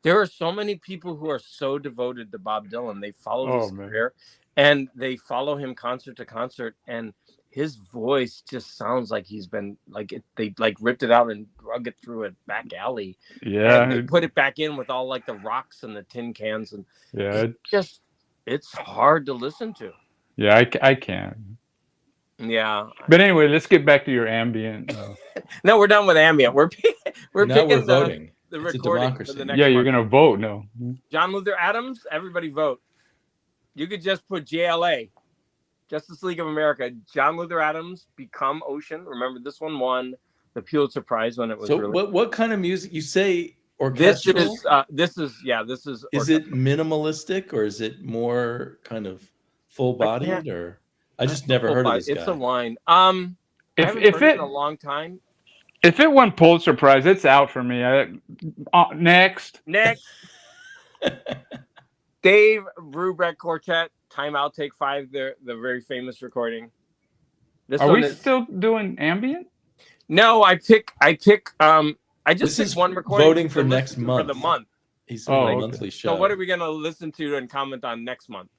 there are so many people who are so devoted to Bob Dylan. They follow his career, and they follow him concert to concert, and his voice just sounds like he's been they ripped it out and drug it through a back alley. Yeah, and they put it back in with all the rocks and the tin cans, and it's hard to listen to. Yeah, I can. Yeah, but anyway, let's get back to your ambient. No, we're done with ambient. We're picking voting. The recording for the next. Yeah, you're gonna vote. No, John Luther Adams. Everybody vote. You could just put JLA, Justice League of America. John Luther Adams, Become Ocean. Remember, this one won the Pulitzer Prize when it was. So what kind of music you say? Orchestral? This is. Is it minimalistic, or is it more kind of full-bodied, or I just never heard of this guy. It's a line. I haven't heard it in a long time. If it won Pulitzer Prize, it's out for me. Next. Dave Brubeck Quartet, Timeout, Take 5. The very famous recording. Are we still doing ambient? No, I pick. I just picked one recording. Voting for next month. For the month. He's on a monthly show. So what are we going to listen to and comment on next month?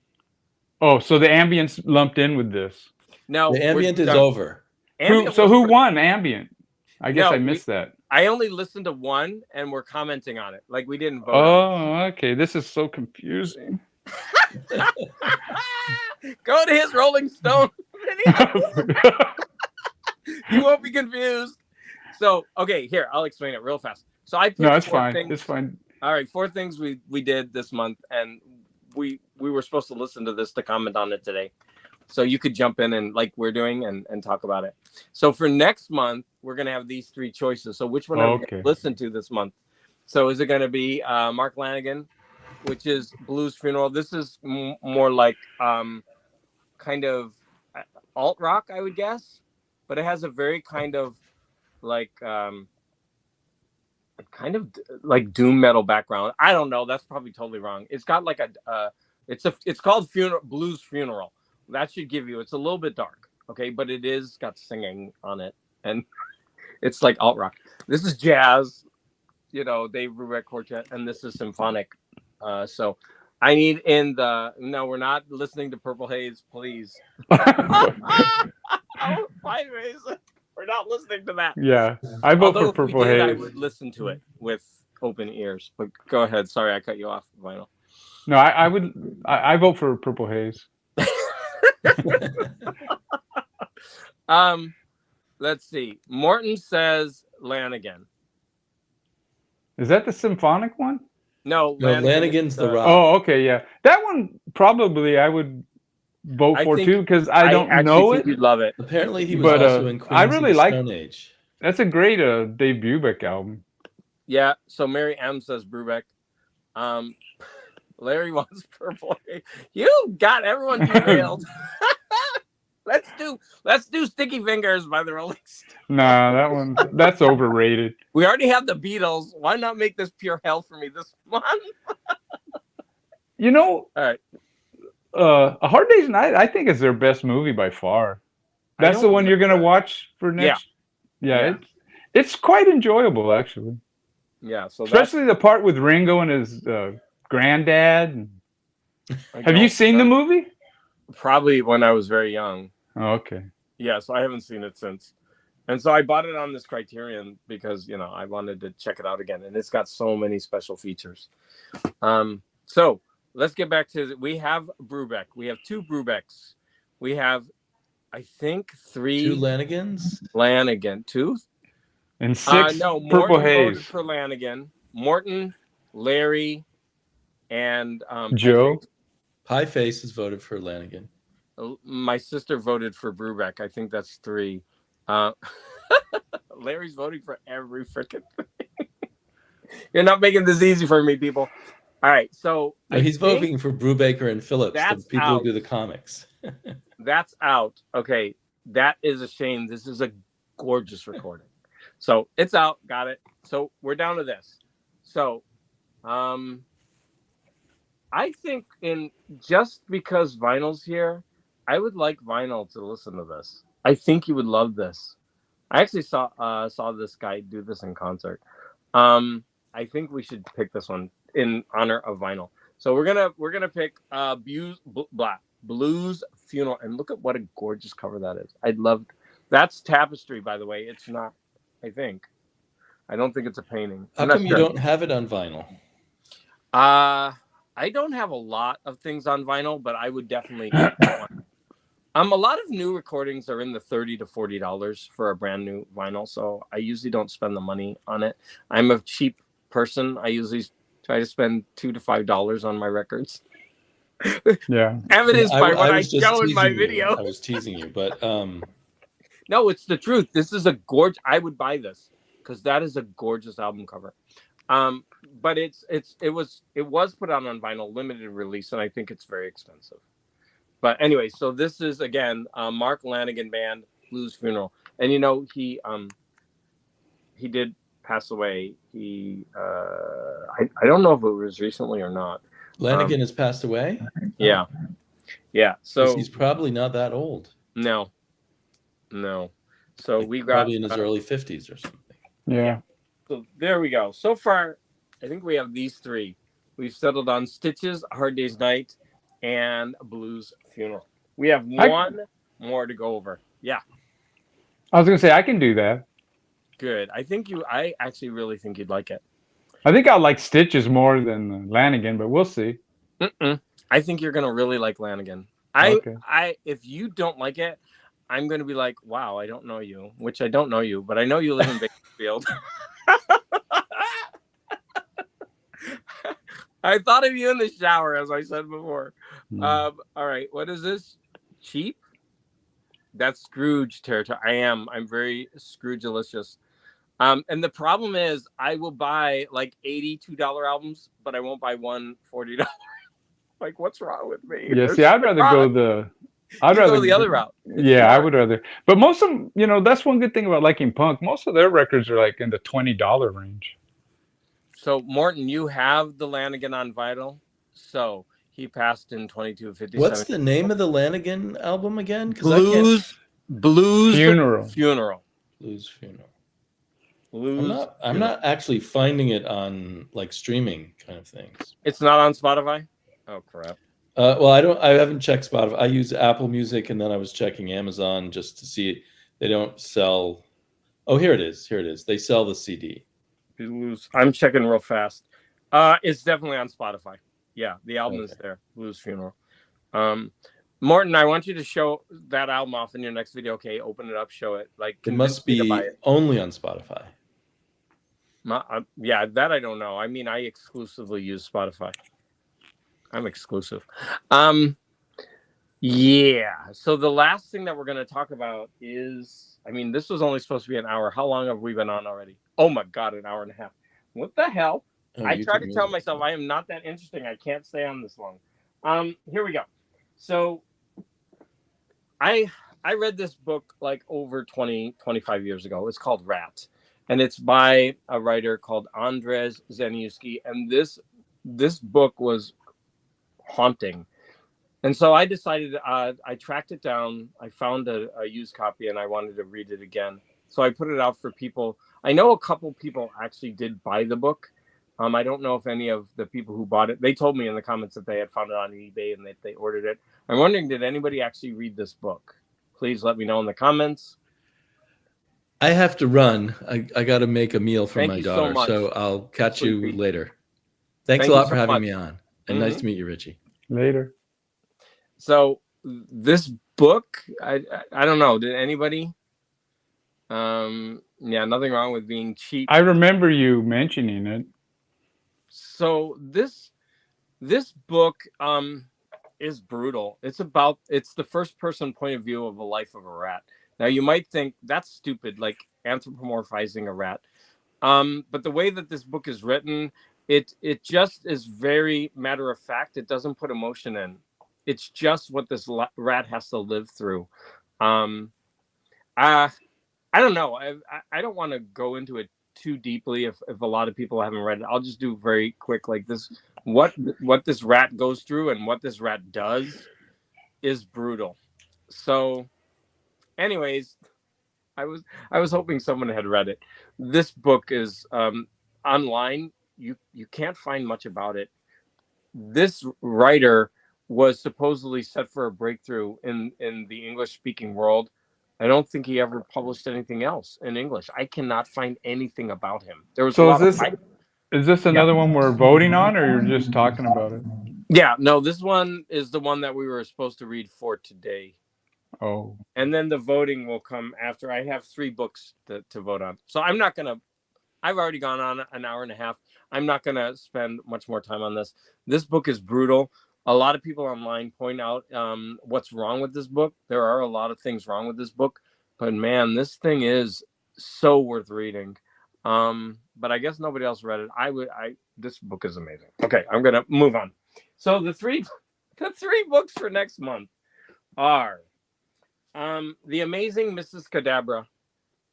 Oh, so the ambient's lumped in with this. No, the Ambient is over. Who won Ambient? I guess I missed that. I only listened to one, and we're commenting on it. Like, we didn't vote. Oh, okay. This is so confusing. Go to his Rolling Stone video. You won't be confused. So, okay, here, I'll explain it real fast. So I picked No, it's fine. It's fine. All right, 4 things we did this month, and we were supposed to listen to this to comment on it today. So you could jump in and like we're doing and talk about it. So for next month, we're going to have these 3 choices. So which one are we going to listen to this month? So is it going to be Mark Lanigan, which is Blues Funeral? This is more like kind of alt rock, I would guess. But it has a very kind of like doom metal background. I don't know. That's probably totally wrong. It's got like it's called Blues Funeral. That should give you. It's a little bit dark, okay, but it is got singing on it, and it's like alt rock. This is jazz, Dave Brubeck Quartet, and this is symphonic. So I need no, we're not listening to Purple Haze, please. We're not listening to that. Yeah, I vote for Purple Haze. I would listen to it with open ears. But go ahead. Sorry, I cut you off, Vinyl. No, I would. I vote for Purple Haze. Let's see. Morton says Lanigan. Is that the symphonic one? No, Lanigan's the rock. Oh, okay, yeah. That one probably I would vote for too because I don't know it. You'd love it. Apparently, he was also in Queens I really of the like Stone Age. That's a great Dave Brubeck album. Yeah. So Mary M says Brubeck. Larry wants Purple Haze. You got everyone derailed. Let's do Sticky Fingers by the Rolling Stones. Nah, that's overrated. We already have the Beatles. Why not make this pure hell for me this month? All right. A Hard Day's Night, I think, is their best movie by far. That's the one you're gonna watch for next. Yeah. It's quite enjoyable actually. Yeah. So especially the part with Ringo and his granddad. Have you seen the movie? Probably when I was very young. Oh, okay. Yeah, so I haven't seen it since. And so I bought it on this Criterion because, I wanted to check it out again. And it's got so many special features. So let's get back to we have Brubeck. We have 2 Brubecks. We have, I think, 3. 2 Lanigans? Lanigan. 2? And 6 no, Purple Morton Haze. voted for Lanigan. Morton, Larry, and Joe. Pie Face has voted for Lanigan. My sister voted for Brubeck. I think that's 3. Larry's voting for every freaking thing. You're not making this easy for me, people. All right, so no, he's voting for Brubaker and Phillips, the people who do the comics. That's out. Okay, that is a shame. This is a gorgeous recording. So it's out. Got it. So we're down to this. So, I think just because Vinyl's here, I would like Vinyl to listen to this. I think you would love this. I actually saw this guy do this in concert. I think we should pick this one in honor of Vinyl. So we're gonna pick Blues Funeral, and look at what a gorgeous cover that is. That's tapestry, by the way. It's not. I don't think it's a painting. How come you don't have it on vinyl? I don't have a lot of things on vinyl, but I would definitely get that one. A lot of new recordings are in the $30 to $40 for a brand new vinyl, so I usually don't spend the money on it. I'm a cheap person. I usually try to spend $2 to $5 on my records. Yeah, evidenced by what I show in my video. I was teasing you, but no, it's the truth. This is a gorgeous. I would buy this because that is a gorgeous album cover. But it was put out on vinyl, limited release, and I think it's very expensive. But anyway, so this is again Mark Lanigan Band, Blues Funeral, and he did pass away. I don't know if it was recently or not. Lanigan has passed away. Yeah. So he's probably not that old. No. So we got probably in his early 50s or something. Yeah. So there we go. So far, I think we have these 3. We've settled on Stitches, A Hard Day's Night, and Blues Funeral. We have one more to go over. Yeah. I was gonna say I can do that. Good. I actually really think you'd like it. I think I like Stitches more than Lanigan, but we'll see. I think you're gonna really like Lanigan. If you don't like it, I'm gonna be like, wow, I don't know you, which I don't know you, but I know you live in Bakersfield. I thought of you in the shower, as I said before. All right, what is this? Cheap? That's Scrooge territory. I'm very Scrooge-alicious. And the problem is, I will buy like $82 albums, but I won't buy one $40. Like, what's wrong with me? Yeah, see, I'd rather go the other route. Yeah, smart. I would rather. But most of them, that's one good thing about liking punk. Most of their records are like in the $20 range. So, Morton, you have the Lanigan on vinyl. So he passed in 2257. What's the name of the Lanigan album again? Blues Funeral. Blues Funeral. I'm not actually finding it on like streaming kind of things. It's not on Spotify? Oh crap. Well, I haven't checked Spotify. I use Apple Music, and then I was checking Amazon just to see they don't sell. Oh, here it is. They sell the CD. Blues. I'm checking real fast. It's definitely on Spotify. Yeah, the album is there. Blues Funeral. Morton, I want you to show that album off in your next video. Okay, open it up, show it. Like, it must be only on Spotify. Yeah, that I don't know. I mean, I exclusively use Spotify. I'm exclusive. Yeah. So the last thing that we're going to talk about is, I mean, this was only supposed to be an hour. How long have we been on already? Oh my God, an hour and a half. What the hell? I tried to tell myself I am not that interesting. I can't stay on this long. Here we go. So I read this book like over 25 years ago. It's called Rat. And it's by a writer called Andrez Zaniewski. And this book was haunting. And so I decided, I tracked it down. I found a used copy and I wanted to read it again. So I put it out for people. I know a couple people actually did buy the book. I don't know if any of the people who bought it, they told me in the comments that they had found it on eBay and that they ordered it. I'm wondering, did anybody actually read this book? Please let me know in the comments. I have to run. I got to make a meal for my daughter, so I'll catch you later. Thanks a lot for having me on, and nice to meet you, Richie. Later. So this book, I don't know. Did anybody? Yeah, nothing wrong with being cheap. I remember you mentioning it. So this book is brutal. It's the first person point of view of a life of a rat. Now you might think that's stupid, like anthropomorphizing a rat. But the way that this book is written, it just is very matter of fact. It doesn't put emotion in. It's just what this rat has to live through. I don't know. I don't want to go into it too deeply if a lot of people haven't read it. I'll just do very quick like this. What this rat goes through and what this rat does is brutal. So anyways, I was hoping someone had read it. This book is online. You can't find much about it. This writer was supposedly set for a breakthrough in the English speaking world. I don't think he ever published anything else in English. I cannot find anything about him. There was is this another one we're voting on, or you're just talking about it? Yeah, no, this one is the one that we were supposed to read for today. Oh. And then the voting will come after. I have 3 books to vote on. So I've already gone on an hour and a half. I'm not going to spend much more time on this. This book is brutal. A lot of people online point out what's wrong with this book. There are a lot of things wrong with this book. But man, this thing is so worth reading. But I guess nobody else read it. This book is amazing. Okay, I'm going to move on. So the three books for next month are The Amazing Mrs. Cadabra.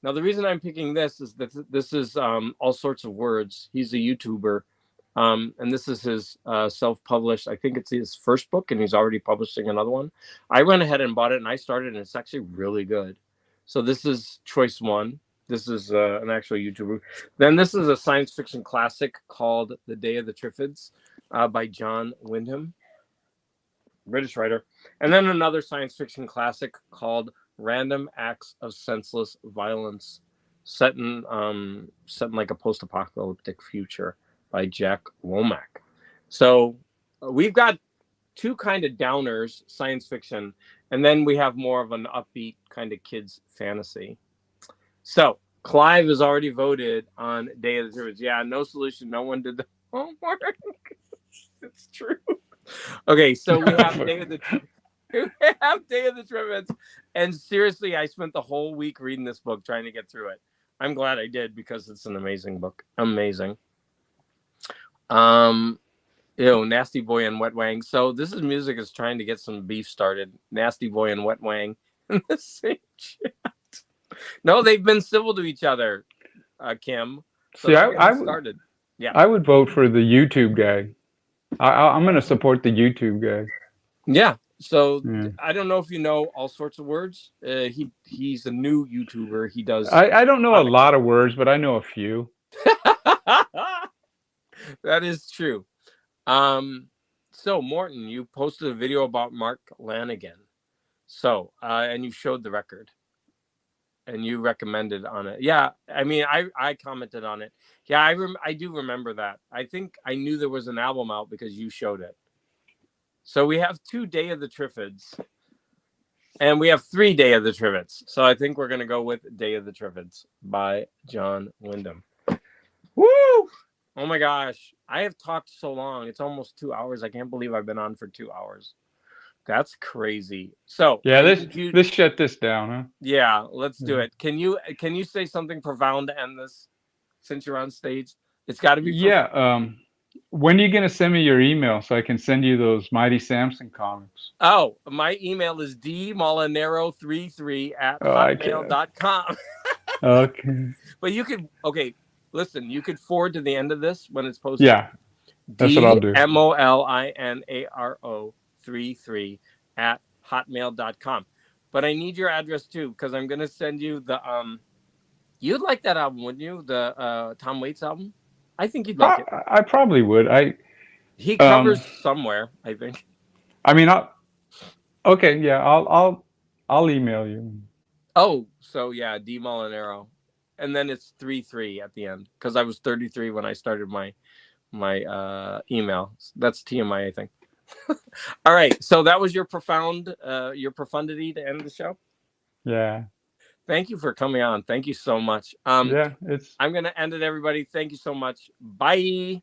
Now, the reason I'm picking this is that this is All Sorts of Words. He's a YouTuber, and this is his self-published. I think it's his first book, and he's already publishing another one. I went ahead and bought it, and I started, and it's actually really good. So this is choice 1. This is an actual YouTuber. Then this is a science fiction classic called The Day of the Triffids by John Wyndham. British writer. And then another science fiction classic called Random Acts of Senseless Violence, set in like a post-apocalyptic future by Jack Womack. So we've got two kind of downers, science fiction, and then we have more of an upbeat kind of kids fantasy. So Clive has already voted on Day of the Triffids. Yeah, no solution. No one did the homework. It's true. Okay, so we have Day of the Triffids. And seriously, I spent the whole week reading this book, trying to get through it. I'm glad I did, because it's an amazing book. Amazing. Nasty Boy and Wet Wang. So this is music is trying to get some beef started. Nasty Boy and Wet Wang in the same chat. No, they've been civil to each other, Kim. So see, I started. Yeah, I would vote for the YouTube guy. I'm going to support the YouTube guy. Yeah. So I don't know if you know All Sorts of Words. He's a new YouTuber. He does. I don't know a lot of words, but I know a few. That is true. So Morton, you posted a video about Mark Lanigan. So and you showed the record, and you recommended on it. Yeah, I mean, I commented on it. Yeah, I do remember that. I think I knew there was an album out because you showed it. So we have 2 Day of the Triffids, and we have 3 Day of the Triffids. So I think we're going to go with Day of the Triffids by John Wyndham. Woo! Oh my gosh. I have talked so long. It's almost 2 hours. I can't believe I've been on for 2 hours. That's crazy. So yeah, let's shut this down, huh? Yeah, let's do it. Can you say something profound to end this since you're on stage? It's got to be profound. Yeah. When are you going to send me your email so I can send you those Mighty Samson comics? Oh, my email is dmolinero33@hotmail.com. Okay. But you could, listen, you could forward to the end of this when it's posted. Yeah, that's what I'll do. DMOLINARO33@hotmail.com. But I need your address too, because I'm going to send you the, you'd like that album, wouldn't you? The Tom Waits album? I think you'd like it. I probably would. He covers somewhere, I think. I mean, okay, yeah, I'll email you. Oh, so yeah, D Molinaro, and then it's 33 at the end because I was 33 when I started my email. That's TMI, I think. All right, so that was your profundity to end the show. Yeah. Thank you for coming on. Thank you so much. Yeah, I'm going to end it, everybody. Thank you so much. Bye.